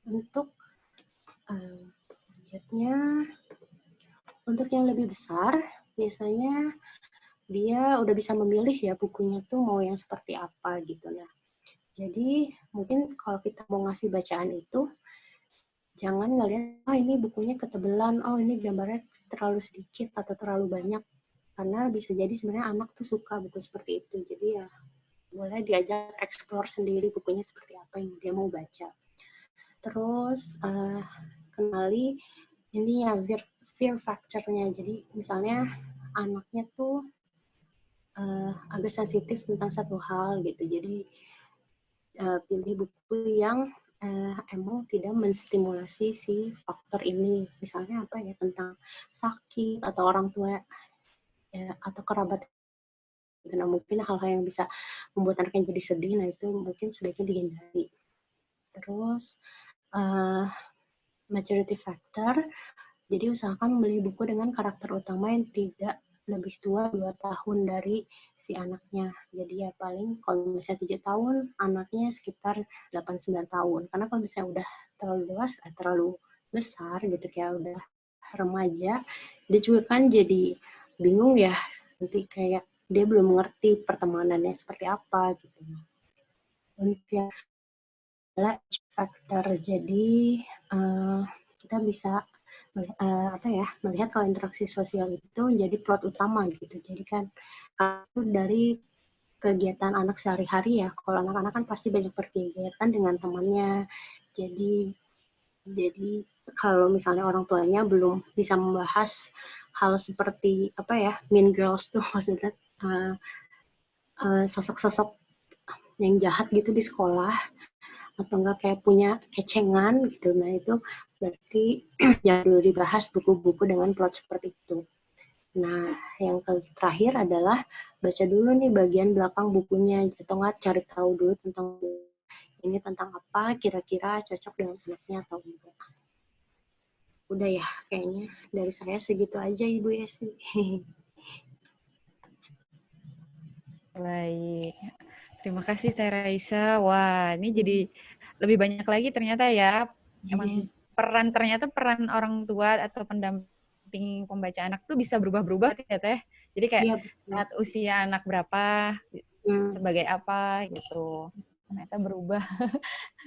Untuk selanjutnya, untuk yang lebih besar, biasanya dia udah bisa memilih ya bukunya tuh mau yang seperti apa gitu. Nah, jadi mungkin kalau kita mau ngasih bacaan itu, jangan ngelihat, oh ini bukunya ketebelan, oh ini gambarnya terlalu sedikit atau terlalu banyak. Karena bisa jadi sebenarnya anak tuh suka buku seperti itu. Jadi ya boleh diajak explore sendiri bukunya seperti apa yang dia mau baca. Terus kenali ini ya fear factor-nya. Jadi misalnya anaknya tuh agak sensitif tentang satu hal gitu. Jadi pilih buku yang emang tidak menstimulasi si faktor ini. Misalnya apa ya, tentang sakit atau orang tua ya, atau kerabat. Nah, mungkin hal-hal yang bisa membuat anaknya jadi sedih, nah itu mungkin sebaiknya dihindari. Terus maturity factor, jadi usahakan membeli buku dengan karakter utama yang tidak lebih tua 2 tahun dari si anaknya. Jadi ya paling kalau misalnya 7 tahun, anaknya sekitar 8-9 tahun. Karena kalau misalnya udah terlalu dewasa, terlalu besar gitu, kayak udah remaja, dia juga kan jadi bingung ya, nanti kayak dia belum mengerti pertemanannya seperti apa gitu. Untuk yang adalah factor, jadi kita bisa melihat kalau interaksi sosial itu menjadi plot utama gitu. Jadi kan itu dari kegiatan anak sehari-hari ya. Kalau anak-anak kan pasti banyak berkegiatan dengan temannya. Jadi kalau misalnya orang tuanya belum bisa membahas hal seperti Mean Girls tuh, maksudnya sosok-sosok yang jahat gitu di sekolah, atau enggak kayak punya kecengan gitu. Nah, itu berarti yang dulu dibahas buku-buku dengan plot seperti itu. Nah, yang terakhir adalah baca dulu nih bagian belakang bukunya, atau enggak cari tahu dulu tentang ini tentang apa, kira-kira cocok dengan anaknya atau enggak. Udah ya, kayaknya dari saya segitu aja Ibu Yesi. Baik. Terima kasih Teh Raisa. Wah, ini jadi lebih banyak lagi ternyata ya. Emang ternyata peran orang tua atau pendamping pembaca anak tuh bisa berubah-berubah ya Teh. Jadi kayak saat usia anak berapa, sebagai apa gitu. Ternyata berubah.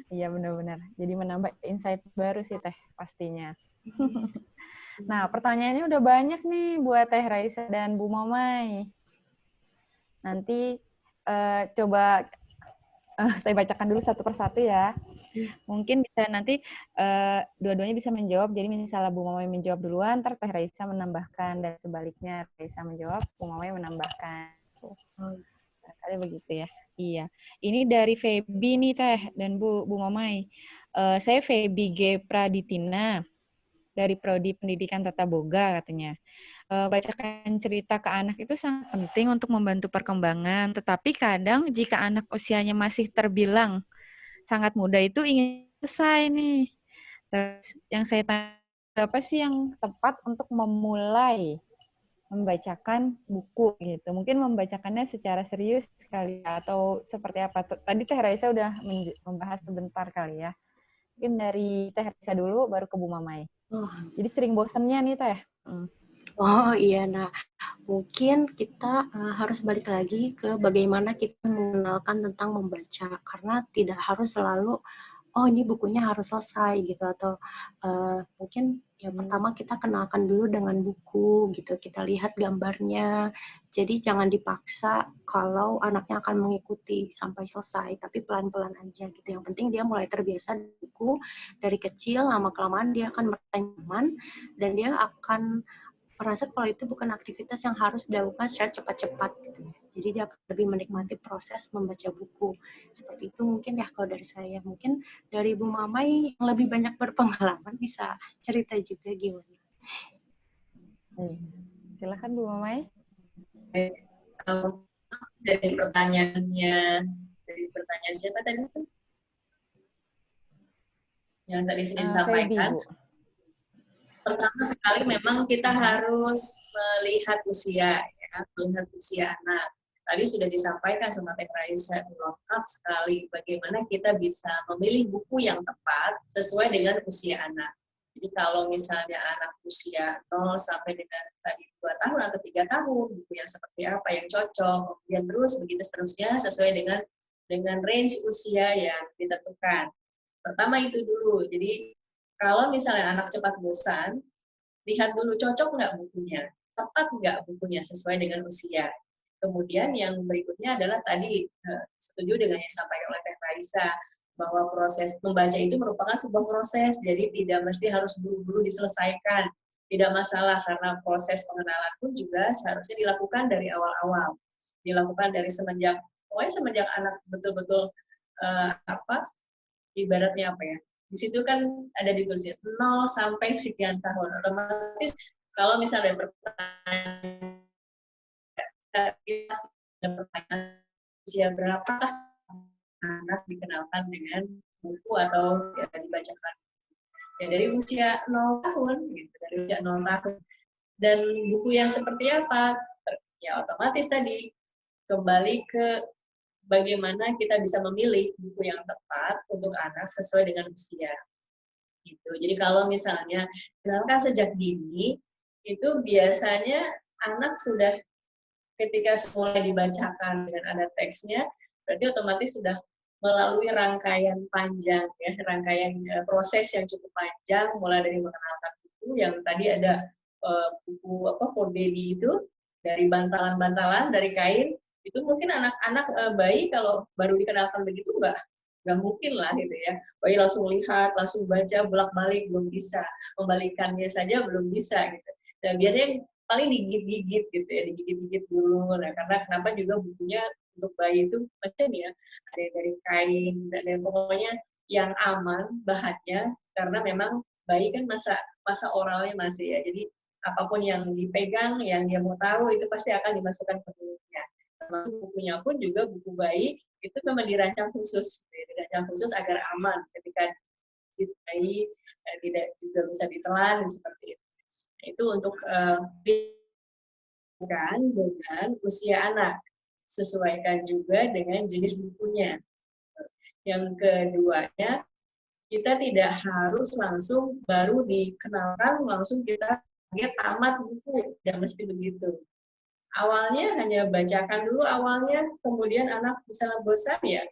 Iya benar-benar. Jadi menambah insight baru sih Teh pastinya. Nah, pertanyaannya udah banyak nih buat Teh Raisa dan Bu Momai. Nanti coba saya bacakan dulu satu persatu ya. Mungkin bisa nanti dua-duanya bisa menjawab. Jadi misalnya Bu Momai menjawab duluan, ntar Teh Raisa menambahkan, dan sebaliknya Raisa menjawab, Bu Momai menambahkan. Kali begitu ya. Iya. Ini dari Feby nih Teh dan Bu Momai. Saya Feby G. Praditina dari Prodi Pendidikan Tata Boga katanya. Bacakan cerita ke anak itu sangat penting untuk membantu perkembangan, tetapi kadang jika anak usianya masih terbilang sangat muda itu ingin selesai nih. Terus yang saya tanya, berapa sih yang tepat untuk memulai membacakan buku gitu? Mungkin membacakannya secara serius kali ya, atau seperti apa? Tadi Teh Raisa udah membahas sebentar kali ya. Mungkin dari Teh Raisa dulu, baru ke Bu Mamai. Jadi sering bosannya nih Teh. Oh iya, nah mungkin kita harus balik lagi ke bagaimana kita mengenalkan tentang membaca, karena tidak harus selalu oh ini bukunya harus selesai gitu, atau mungkin yang pertama kita kenalkan dulu dengan buku gitu, kita lihat gambarnya. Jadi jangan dipaksa kalau anaknya akan mengikuti sampai selesai, tapi pelan-pelan aja gitu. Yang penting dia mulai terbiasa dengan buku dari kecil, lama-kelamaan dia akan merasa nyaman dan dia akan merasa kalau itu bukan aktivitas yang harus dilakukan secara cepat-cepat gitu. Jadi dia akan lebih menikmati proses membaca buku. Seperti itu mungkin ya kalau dari saya. Mungkin dari Bu Mamai yang lebih banyak berpengalaman bisa cerita juga gimana. Silakan Bu Mamai. Kalau dari pertanyaan siapa tadi? Yang tadi sudah disampaikan. Pertama sekali memang kita harus melihat usia, ya, melihat usia anak. Tadi sudah disampaikan sama Teh Raisa, lengkap sekali bagaimana kita bisa memilih buku yang tepat sesuai dengan usia anak. Jadi kalau misalnya anak usia 0 sampai dengan tadi 2 tahun atau 3 tahun, buku yang seperti apa yang cocok, kemudian terus begitu seterusnya sesuai dengan range usia yang ditentukan. Pertama itu dulu. Jadi kalau misalnya anak cepat bosan, lihat dulu cocok nggak bukunya, tepat nggak bukunya sesuai dengan usia. Kemudian yang berikutnya adalah tadi setuju dengan yang disampaikan oleh Teh Raisa, bahwa proses membaca itu merupakan sebuah proses, jadi tidak mesti harus buru-buru diselesaikan. Tidak masalah karena proses pengenalan pun juga seharusnya dilakukan dari awal-awal, dilakukan dari semenjak anak betul-betul ibaratnya apa ya? Di situ kan ada ditulisnya 0 sampai sekian tahun. Otomatis kalau misalnya pertanyaan usia berapa anak dikenalkan dengan buku atau ya, dibacakan. Ya dari usia 0 tahun, gitu, dari usia 0 tahun. Dan buku yang seperti apa? Ya otomatis tadi kembali ke bagaimana kita bisa memilih buku yang tepat untuk anak sesuai dengan usia. Gitu. Jadi kalau misalnya kenalkan sejak dini, itu biasanya anak sudah ketika mulai dibacakan dengan ada teksnya, berarti otomatis sudah melalui rangkaian panjang, ya, rangkaian proses yang cukup panjang, mulai dari mengenalkan buku yang tadi ada buku for baby itu, dari bantalan-bantalan, dari kain, itu mungkin anak-anak bayi kalau baru dikenalkan begitu nggak mungkin lah gitu ya. Bayi langsung lihat, langsung baca, bolak-balik belum bisa, membalikannya saja belum bisa gitu. Dan biasanya paling digigit-gigit gitu ya, digigit-gigit dulu. Nah, karena kenapa juga bukunya untuk bayi itu macam ya, ada yang dari kain, dan pokoknya yang aman bahannya, karena memang bayi kan masa oralnya masih ya, jadi apapun yang dipegang, yang dia mau tahu itu pasti akan dimasukkan ke mulutnya. Termasuk bukunya pun juga buku bayi itu memang dirancang khusus agar aman ketika bayi tidak juga bisa ditelan seperti itu. Itu untuk dengan usia anak, sesuaikan juga dengan jenis bukunya. Yang keduanya, kita tidak harus langsung baru dikenalkan langsung kita tamat buku, tidak mesti begitu. Awalnya hanya bacakan dulu awalnya, kemudian anak misalnya bosan ya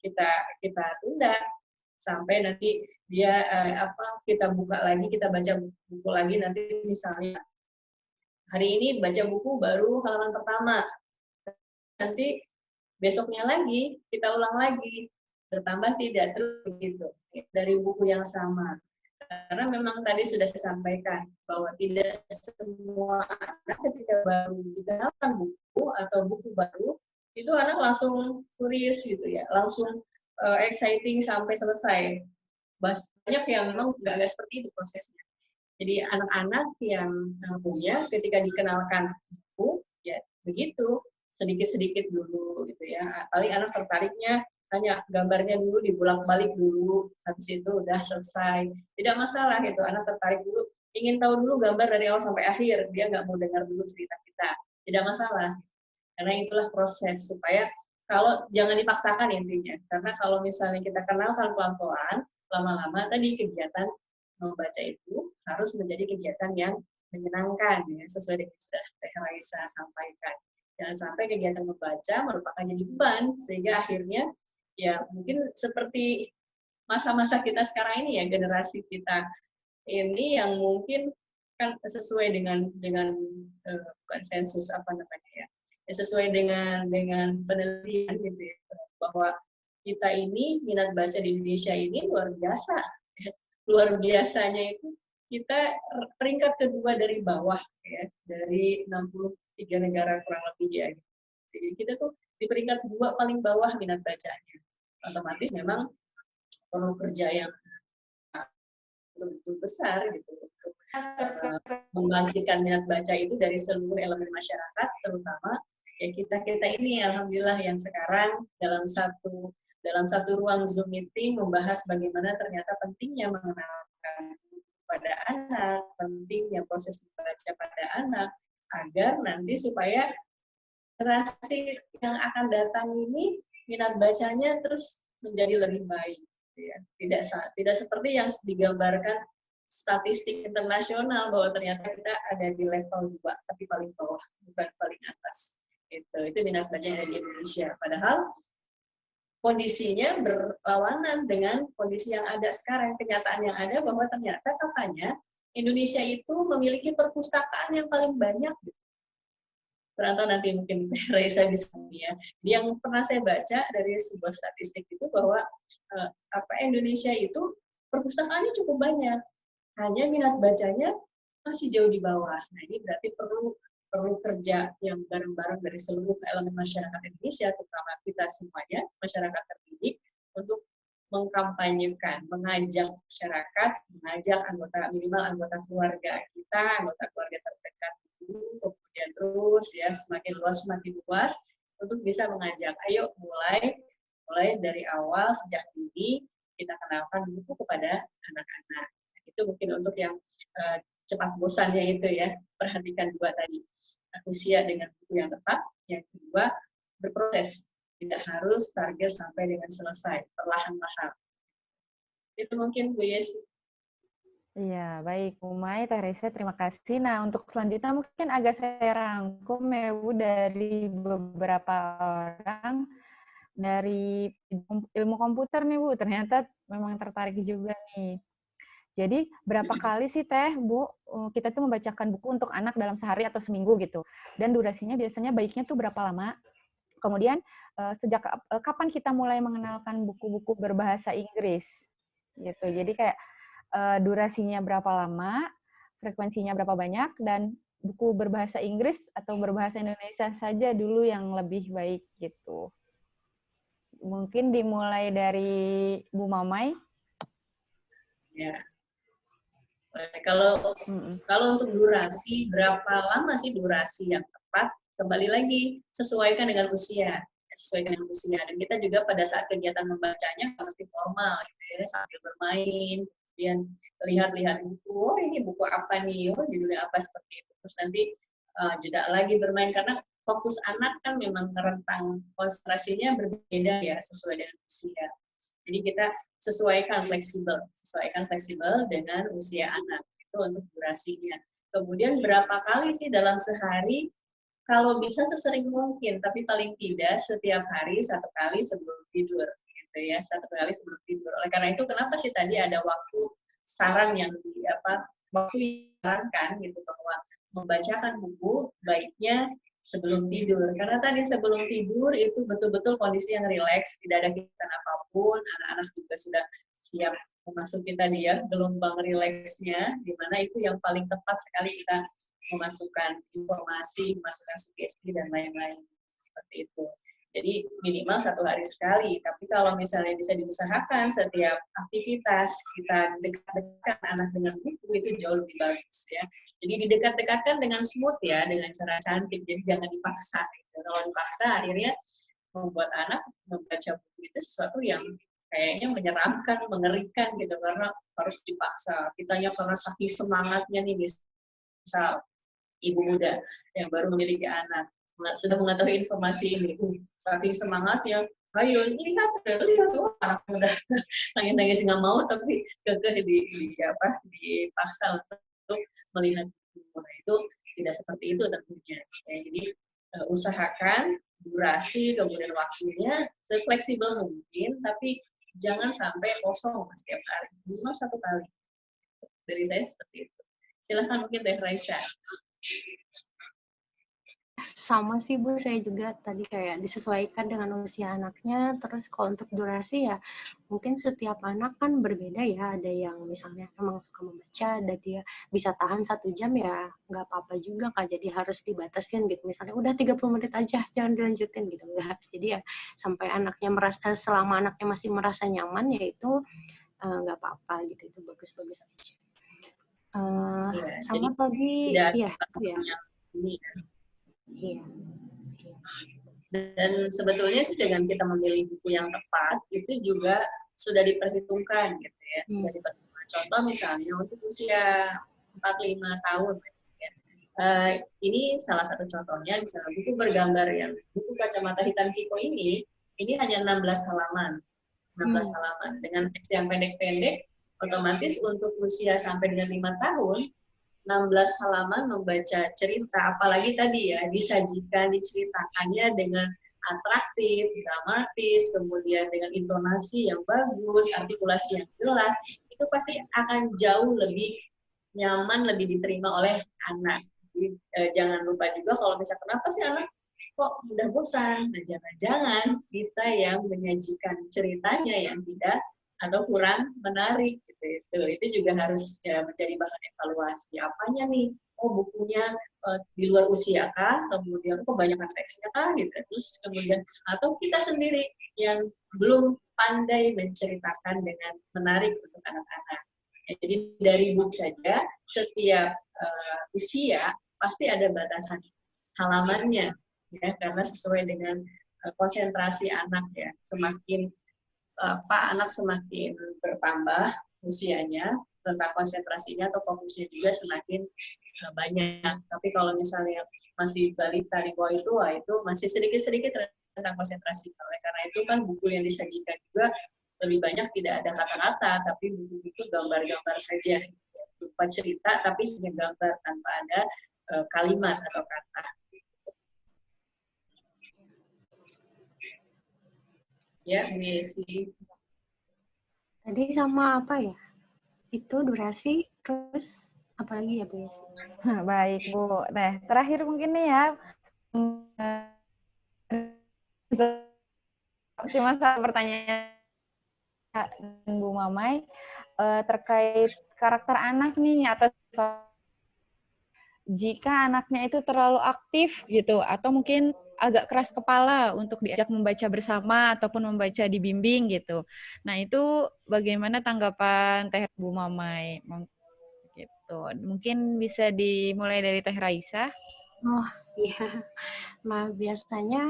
kita tunda sampai nanti dia kita buka lagi, kita baca buku lagi, nanti misalnya hari ini baca buku baru halaman pertama, nanti besoknya lagi kita ulang lagi, bertambah tidak, terus begitu dari buku yang sama. Karena memang tadi sudah saya sampaikan bahwa tidak semua anak ketika baru dikenalkan buku atau buku baru itu anak langsung curious gitu ya, langsung exciting sampai selesai. Banyak yang memang nggak seperti itu prosesnya. Jadi anak-anak yang punya ketika dikenalkan buku ya begitu, sedikit-sedikit dulu gitu ya. Paling anak tertariknya tanya gambarnya dulu, dibolak-balik dulu, habis itu udah selesai. Tidak masalah gitu, anak tertarik dulu, ingin tahu dulu gambar dari awal sampai akhir, dia nggak mau dengar dulu cerita kita. Tidak masalah, karena itulah proses supaya kalau jangan dipaksakan intinya. Karena kalau misalnya kita kenalkan pelan-pelan, lama-lama tadi kegiatan membaca itu harus menjadi kegiatan yang menyenangkan ya, sesuai dengan sudah Teh Raisa sampaikan. Jangan sampai kegiatan membaca merupakan jadi beban sehingga akhirnya ya mungkin seperti masa-masa kita sekarang ini ya, generasi kita ini yang mungkin kan sesuai dengan konsensus apa namanya ya, sesuai dengan penelitian gitu ya, bahwa kita ini minat baca di Indonesia ini luar biasa. Luar biasanya itu kita peringkat kedua dari bawah ya, dari 63 negara kurang lebih ya. Jadi kita tuh di peringkat 2 paling bawah minat bacanya. Otomatis memang perlu kerja yang betul-betul besar gitu untuk membangkitkan minat baca itu dari seluruh elemen masyarakat, terutama ya kita ini alhamdulillah yang sekarang dalam satu ruang Zoom meeting membahas bagaimana ternyata pentingnya mengenalkan pada anak, pentingnya proses membaca pada anak, agar nanti supaya generasi yang akan datang ini minat bacanya terus menjadi lebih baik. Ya. Tidak seperti yang digambarkan statistik internasional bahwa ternyata kita ada di level 2, tapi paling bawah, bukan paling atas. Itu minat bacanya di Indonesia. Padahal kondisinya berlawanan dengan kondisi yang ada sekarang. Kenyataan yang ada bahwa ternyata katanya Indonesia itu memiliki perpustakaan yang paling banyak. Ternyata nanti mungkin Raisa bisa ya. Yang pernah saya baca dari sebuah statistik itu bahwa Indonesia itu perpustakaannya cukup banyak, hanya minat bacanya masih jauh di bawah. Nah ini berarti perlu kerja yang bareng-bareng dari seluruh elemen masyarakat Indonesia, terutama kita semuanya, masyarakat terdidik, untuk mengkampanyekan, mengajak masyarakat, mengajak minimal anggota keluarga kita, anggota keluarga terdekat dulu, kemudian terus ya semakin luas untuk bisa mengajak, ayo mulai dari awal sejak dini kita kenalkan buku kepada anak-anak. Itu mungkin untuk yang cepat bosannya itu ya, perhatikan 2 tadi, usia dengan buku yang tepat, yang kedua berproses, tidak harus target sampai dengan selesai, perlahan-lahan. Itu mungkin Bu Yesi. Iya, baik Bu Mai, Teh Raisa, terima kasih. Nah, untuk selanjutnya mungkin agak saya rangkum ya Bu dari beberapa orang dari ilmu komputer nih Bu, ternyata memang tertarik juga nih. Jadi berapa kali sih Teh, Bu, kita tuh membacakan buku untuk anak dalam sehari atau seminggu gitu? Dan durasinya biasanya baiknya tuh berapa lama? Kemudian sejak kapan kita mulai mengenalkan buku-buku berbahasa Inggris? Gitu. Jadi kayak durasinya berapa lama, frekuensinya berapa banyak, dan buku berbahasa Inggris atau berbahasa Indonesia saja dulu yang lebih baik gitu. Mungkin dimulai dari Bu Mamai. Ya. Kalau untuk durasi, berapa lama sih durasi yang tepat? Kembali lagi, sesuaikan dengan usia. Dan kita juga pada saat kegiatan membacanya mesti formal, gitu ya, sambil bermain, kemudian lihat-lihat buku, oh ini buku apa nih, oh judulnya apa, seperti itu. Terus nanti jeda lagi bermain, karena fokus anak kan memang rentang konsentrasinya berbeda ya, sesuai dengan usia. Jadi kita sesuaikan fleksibel dengan usia anak, itu untuk durasinya. Kemudian berapa kali sih dalam sehari? Kalau bisa sesering mungkin, tapi paling tidak setiap hari 1 kali sebelum tidur, gitu ya, 1 kali sebelum tidur. Oleh karena itu, kenapa sih tadi ada waktu saran yang waktu disarankan gitu, bahwa membacakan buku baiknya sebelum tidur. Karena tadi sebelum tidur itu betul-betul kondisi yang rileks, tidak ada kegiatan apapun, anak-anak juga sudah siap memasuki tadi ya gelombang rileksnya, di mana itu yang paling tepat sekali kita memasukkan informasi, memasukkan sugesti dan lain-lain seperti itu. Jadi minimal 1 hari sekali. Tapi kalau misalnya bisa diusahakan setiap aktivitas kita dekat-dekatkan anak dengan buku, itu jauh lebih bagus ya. Jadi didekat-dekatkan dengan smooth ya, dengan cara cantik. Jadi jangan dipaksa. Kalau dipaksa akhirnya membuat anak membaca buku itu sesuatu yang kayaknya menyeramkan, mengerikan gitu, karena harus dipaksa. Kitanya karena saking semangatnya nih, misal ibu muda yang baru memiliki anak, sudah mengetahui informasi ini, saking semangatnya, ayo lihat tuh anak muda nangis nggak mau, tapi kekeh dipaksa untuk melihat buku. Itu tidak seperti itu tentunya. Ya, jadi usahakan durasi kemudian waktunya sefleksibel mungkin, tapi jangan sampai kosong setiap hari, minimal 1 kali. Dari saya seperti itu. Silahkan mungkin Teh Raisa. Sama sih Bu, saya juga tadi kayak disesuaikan dengan usia anaknya. Terus kalau untuk durasi ya mungkin setiap anak kan berbeda ya. Ada yang misalnya emang suka membaca, ada dia bisa tahan 1 jam ya nggak apa-apa juga Kak. Jadi harus dibatasin gitu. Misalnya udah 30 menit aja, jangan dilanjutin gitu. Jadi ya sampai anaknya merasa, selama anaknya masih merasa nyaman ya itu nggak apa-apa gitu. Itu bagus-bagus aja. Ya, Sama jadi tadi, tidak iya, ya. ini. Iya. Dan sebetulnya sih dengan kita memilih buku yang tepat itu juga sudah diperhitungkan gitu ya. Sudah diperhitungkan. Contoh misalnya untuk usia 4-5 tahun. Ya. Ini salah satu contohnya, misalnya buku bergambar yang buku kacamata hitam Kiko ini hanya 16 halaman. 16 halaman. Dengan teks yang pendek-pendek, otomatis untuk usia sampai dengan 5 tahun, 16 halaman membaca cerita, apalagi tadi ya, disajikan, diceritakannya dengan atraktif, dramatis, kemudian dengan intonasi yang bagus, artikulasi yang jelas, itu pasti akan jauh lebih nyaman, lebih diterima oleh anak. Jadi, jangan lupa juga kalau misalnya kenapa sih anak kok mudah bosan? Nah, jangan-jangan kita yang menyajikan ceritanya yang tidak atau kurang menarik gitu. Itu juga harus ya, menjadi bahan evaluasi. Apanya nih? Oh, bukunya di luar usia kah? Kemudian kebanyakan teksnya kah? Gitu. Terus kemudian atau kita sendiri yang belum pandai menceritakan dengan menarik untuk anak-anak. Ya, jadi dari buku saja setiap usia pasti ada batasan halamannya ya, karena sesuai dengan konsentrasi anak ya. Semakin anak semakin bertambah usianya, tentang konsentrasinya atau fokusnya juga semakin banyak. Tapi kalau misalnya masih balita di bawah itu masih sedikit-sedikit tentang konsentrasi. Oleh karena itu kan buku yang disajikan juga lebih banyak tidak ada kata-kata, tapi buku-buku gambar-gambar saja. Berupa cerita, tapi hanya gambar tanpa ada kalimat atau kata. Ya, Bu Yesi. Tadi sama apa ya? Itu durasi, terus apa lagi ya Bu Yesi? Baik Bu. Nah, terakhir mungkin nih ya, cuma satu pertanyaan Bu Mamai terkait karakter anak nih, atau jika anaknya itu terlalu aktif gitu, atau mungkin agak keras kepala untuk diajak membaca bersama ataupun membaca dibimbing gitu. Nah, itu bagaimana tanggapan Teh Bu Mamai? Gitu. Mungkin bisa dimulai dari Teh Raisa. Oh iya, nah biasanya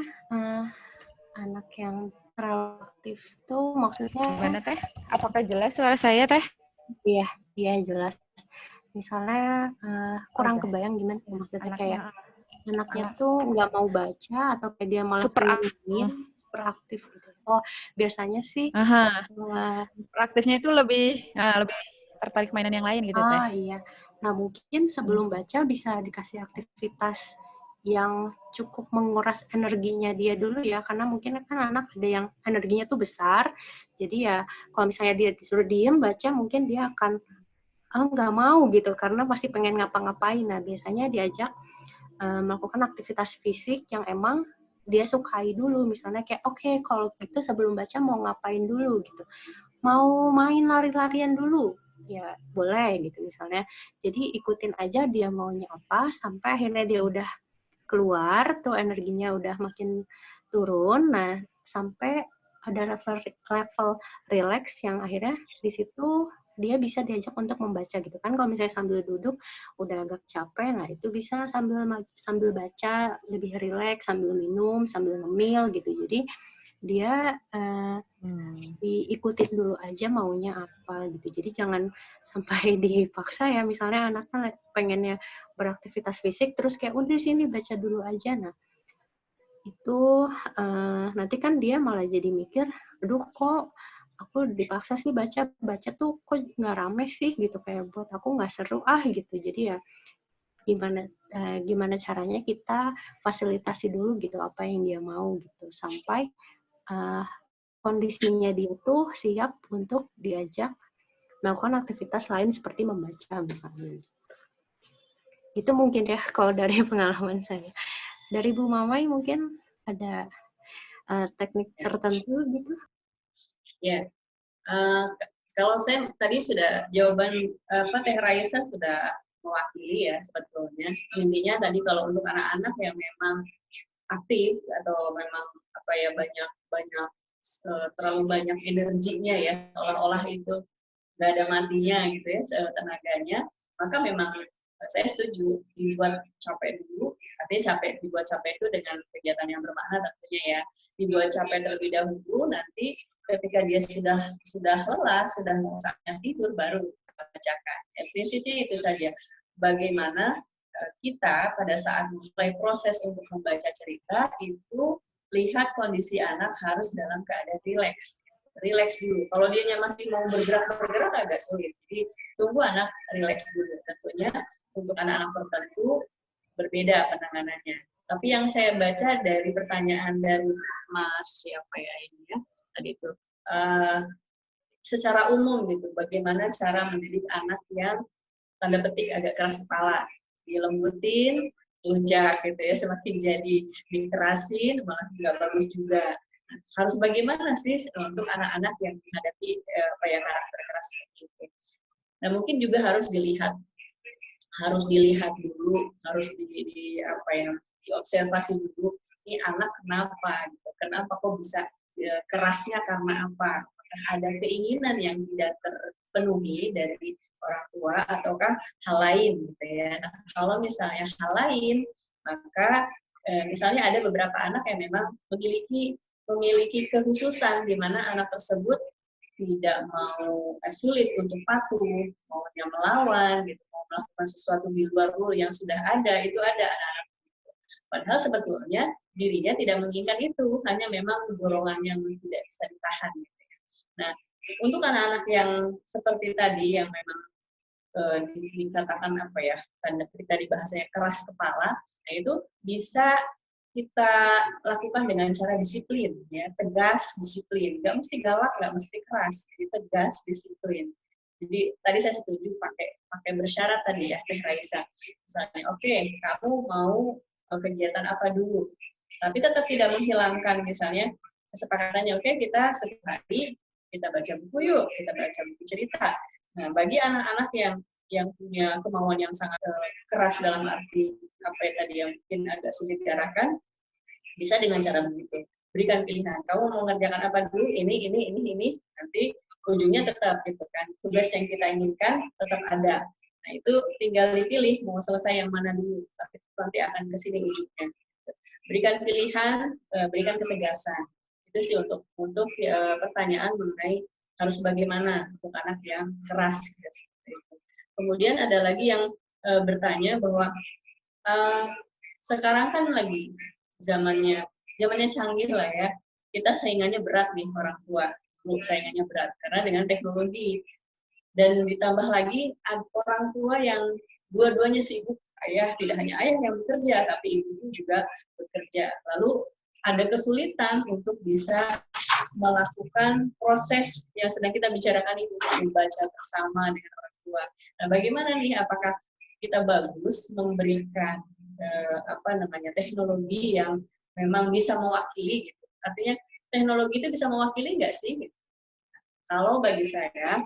anak yang terlalu aktif tuh maksudnya gimana Teh? Apakah jelas suara saya Teh? Iya, iya jelas. Misalnya kurang kebayang gimana maksudnya kayak anaknya tuh nggak mau baca atau kayak dia malah super aktif gitu. Oh biasanya sih aktifnya itu lebih tertarik mainan yang lain gitu Teh. Iya. Nah mungkin sebelum baca bisa dikasih aktivitas yang cukup menguras energinya dia dulu ya, karena mungkin kan anak ada yang energinya tuh besar, jadi ya kalau misalnya dia disuruh diem baca mungkin dia akan nggak mau gitu karena pasti pengen ngapa-ngapain. Nah biasanya diajak melakukan aktivitas fisik yang emang dia sukai dulu, misalnya kayak oke, kalau gitu sebelum baca mau ngapain dulu gitu, mau main lari-larian dulu ya boleh gitu misalnya. Jadi ikutin aja dia maunya apa sampai akhirnya dia udah keluar tuh energinya udah makin turun. Nah sampai ada level relax yang akhirnya di situ dia bisa diajak untuk membaca gitu kan. Kalau misalnya sambil duduk udah agak capek, nah itu bisa sambil baca lebih relax, sambil minum, sambil ngemil gitu. Jadi dia diikutin dulu aja maunya apa gitu. Jadi jangan sampai dipaksa ya. Misalnya anak kan pengennya beraktivitas fisik terus kayak udah sini baca dulu aja. Nah itu nanti kan dia malah jadi mikir, aduh kok aku dipaksa sih baca tuh kok nggak rame sih gitu, kayak buat aku nggak seru gitu. Jadi ya gimana caranya kita fasilitasi dulu gitu apa yang dia mau gitu sampai kondisinya dia tuh siap untuk diajak melakukan aktivitas lain seperti membaca misalnya. Itu mungkin ya kalau dari pengalaman saya. Dari Bu Mamai mungkin ada teknik tertentu gitu? Ya, kalau saya tadi sudah jawaban Teh Raisa sudah mewakili ya sebetulnya. Intinya tadi kalau untuk anak-anak yang memang aktif atau memang banyak terlalu banyak energinya ya, seolah-olah itu nggak ada matinya gitu ya tenaganya, maka memang saya setuju dibuat capek dulu. Artinya dibuat capek itu dengan kegiatan yang bermakna tentunya ya. Dibuat capek terlebih dahulu, nanti ketika dia sudah lelah, sudah mau saatnya tidur, baru bacakan. Ya, prinsipnya itu saja. Bagaimana kita pada saat mulai proses untuk membaca cerita itu lihat kondisi anak harus dalam keadaan rileks dulu. Kalau dia masih mau bergerak agak sulit. Jadi tunggu anak rileks dulu. Tentunya untuk anak-anak tertentu berbeda penanganannya. Tapi yang saya baca dari pertanyaan dari Mas siapa ya ini ya tadi itu secara umum gitu, bagaimana cara mendidik anak yang tanda petik agak keras kepala, dilembutin, lunjak gitu ya, semakin jadi dikerasin malah nggak bagus juga. Harus bagaimana sih untuk anak-anak yang menghadapi karakter keras seperti itu. Nah mungkin juga harus dilihat dulu, harus diobservasi dulu. Ini anak kenapa? Gitu. Kenapa kok bisa kerasnya karena apa? Apakah ada keinginan yang tidak terpenuhi dari orang tua ataukah hal lain gitu ya. Nah, kalau misalnya hal lain, maka misalnya ada beberapa anak yang memang memiliki kekhususan di mana anak tersebut tidak mau sulit untuk patuh, maunya melawan, gitu, mau melakukan sesuatu di luar rule yang sudah ada, itu ada anak-anak. Padahal sebetulnya dirinya tidak menginginkan itu, hanya memang dorongan yang tidak bisa ditahan. Gitu ya. Nah, untuk anak-anak yang seperti tadi yang memang dikatakan tanda tadi bahasanya keras kepala, nah itu bisa kita lakukan dengan cara disiplin, ya, tegas, disiplin. Nggak mesti galak, nggak mesti keras, jadi tegas, disiplin. Jadi tadi saya setuju pakai bersyarat tadi ya, Teh Raisa. Misalnya, oke, kamu mau kegiatan apa dulu, tapi tetap tidak menghilangkan misalnya kesepakatannya. Oke, kita setiap hari kita baca buku yuk, kita baca buku cerita. Nah, bagi anak-anak yang punya kemauan yang sangat keras dalam arti tadi yang mungkin agak sulit diarahkan, bisa dengan cara begitu. Berikan pilihan. Kamu mau mengerjakan apa dulu? Ini. Nanti ujungnya tetap gitu kan. Tugas yang kita inginkan tetap ada. Nah itu tinggal dipilih mau selesai yang mana dulu. Tapi nanti akan ke sini ujungnya. Berikan pilihan, berikan ketegasan. Itu sih untuk pertanyaan mengenai harus bagaimana untuk anak yang keras. Gitu. Kemudian ada lagi yang bertanya bahwa sekarang kan lagi zamannya canggih lah ya, kita saingannya berat nih orang tua, saingannya berat karena dengan teknologi, dan ditambah lagi orang tua yang dua-duanya sibuk, tidak hanya ayah yang bekerja tapi ibu juga bekerja, lalu ada kesulitan untuk bisa melakukan proses yang sedang kita bicarakan itu, membaca bersama dengan orang tua. Nah bagaimana nih, apakah kita bagus memberikan teknologi yang memang bisa mewakili gitu. Artinya teknologi itu bisa mewakili nggak sih? Gitu. Kalau bagi saya,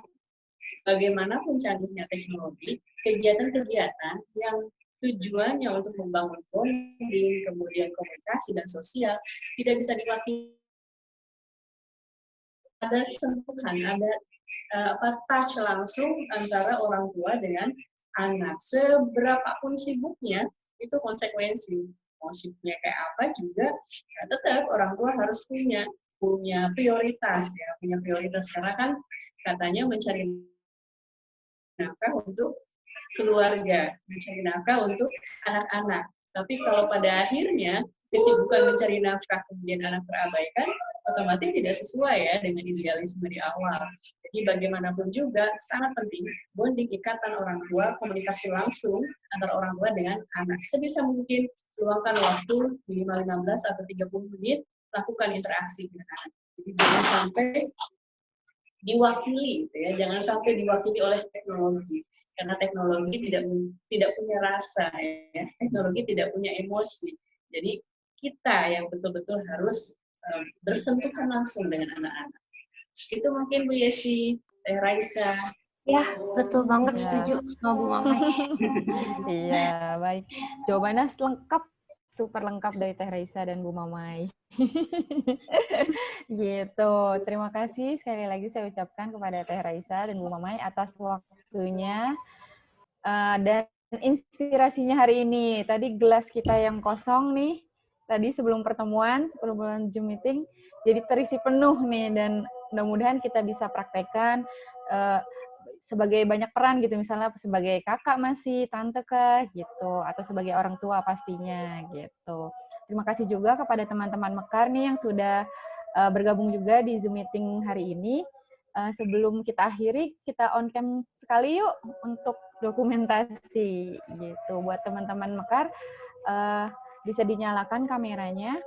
bagaimanapun canggihnya teknologi, kegiatan-kegiatan yang tujuannya untuk membangun bonding, kemudian komunikasi dan sosial, tidak bisa diwakili. Ada sentuhan, ada touch langsung antara orang tua dengan anak. Seberapapun sibuknya, itu konsekuensi. Mau sibuknya kayak apa juga, tetap orang tua harus punya prioritas ya, punya prioritas karena kan katanya mencari nafkah untuk keluarga, mencari nafkah untuk anak-anak. Tapi kalau pada akhirnya kesibukan mencari nafkah kemudian anak terabaikan, otomatis tidak sesuai ya dengan idealisme di awal. Jadi bagaimanapun juga sangat penting bonding, ikatan orang tua, komunikasi langsung antara orang tua dengan anak. Sebisa mungkin luangkan waktu minimal 15 atau 30 menit lakukan interaksi dengan anak. Jadi jangan sampai diwakili, gitu ya. Jangan sampai diwakili oleh teknologi, karena teknologi tidak punya rasa, ya. Teknologi tidak punya emosi. Jadi kita yang betul-betul harus bersentuhan langsung dengan anak-anak. Itu mungkin Bu Yesi, Teh Raisa. Ya, betul banget, Ya. setuju sama Bu Mamai. Iya, baik. Jawabannya lengkap, super lengkap dari Teh Raisa dan Bu Mamai. Gitu. Terima kasih sekali lagi saya ucapkan kepada Teh Raisa dan Bu Mamai atas waktunya dan inspirasinya hari ini. Tadi gelas kita yang kosong nih, tadi sebelum pertemuan, sebelum Zoom meeting, jadi terisi penuh nih, dan mudah-mudahan kita bisa praktekkan sebagai banyak peran gitu, misalnya sebagai kakak masih, tante kah gitu, atau sebagai orang tua pastinya gitu. Terima kasih juga kepada teman-teman Mekar nih yang sudah bergabung juga di Zoom meeting hari ini. Sebelum kita akhiri, kita on cam sekali yuk untuk dokumentasi gitu. Buat teman-teman Mekar, bisa dinyalakan kameranya.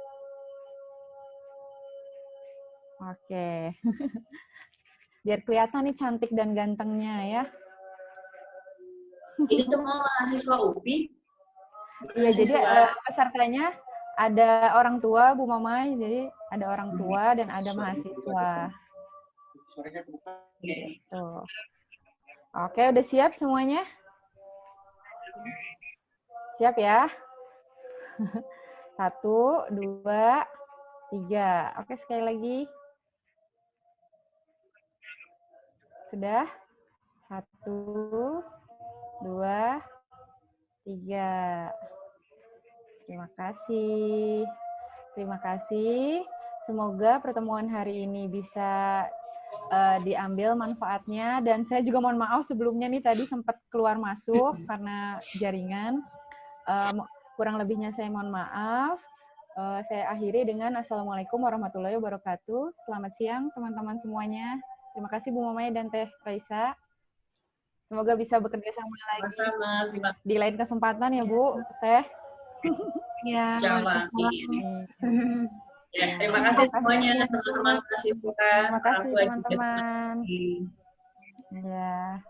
Oke. Biar kelihatan nih cantik dan gantengnya ya. Ini semua mahasiswa UPI. Iya, jadi pesertanya ada orang tua, Bu Mamai, jadi ada orang tua dan ada mahasiswa. Gitu. Oke, udah siap semuanya? Siap ya? 1, 2, 3. Oke, sekali lagi. Sudah? 1, 2, 3. Terima kasih. Terima kasih. Semoga pertemuan hari ini bisa diambil manfaatnya, dan saya juga mohon maaf sebelumnya nih tadi sempat keluar masuk karena jaringan. Kurang lebihnya saya mohon maaf. Saya akhiri dengan Assalamualaikum warahmatullahi wabarakatuh. Selamat siang teman-teman semuanya. Terima kasih Bu Mamai dan Teh Raisa. Semoga bisa bekerja sama lagi di lain kesempatan ya Bu, Teh. Ya, ya, terima kasih semuanya teman-teman mahasiswa. Terima kasih teman-teman. Ya.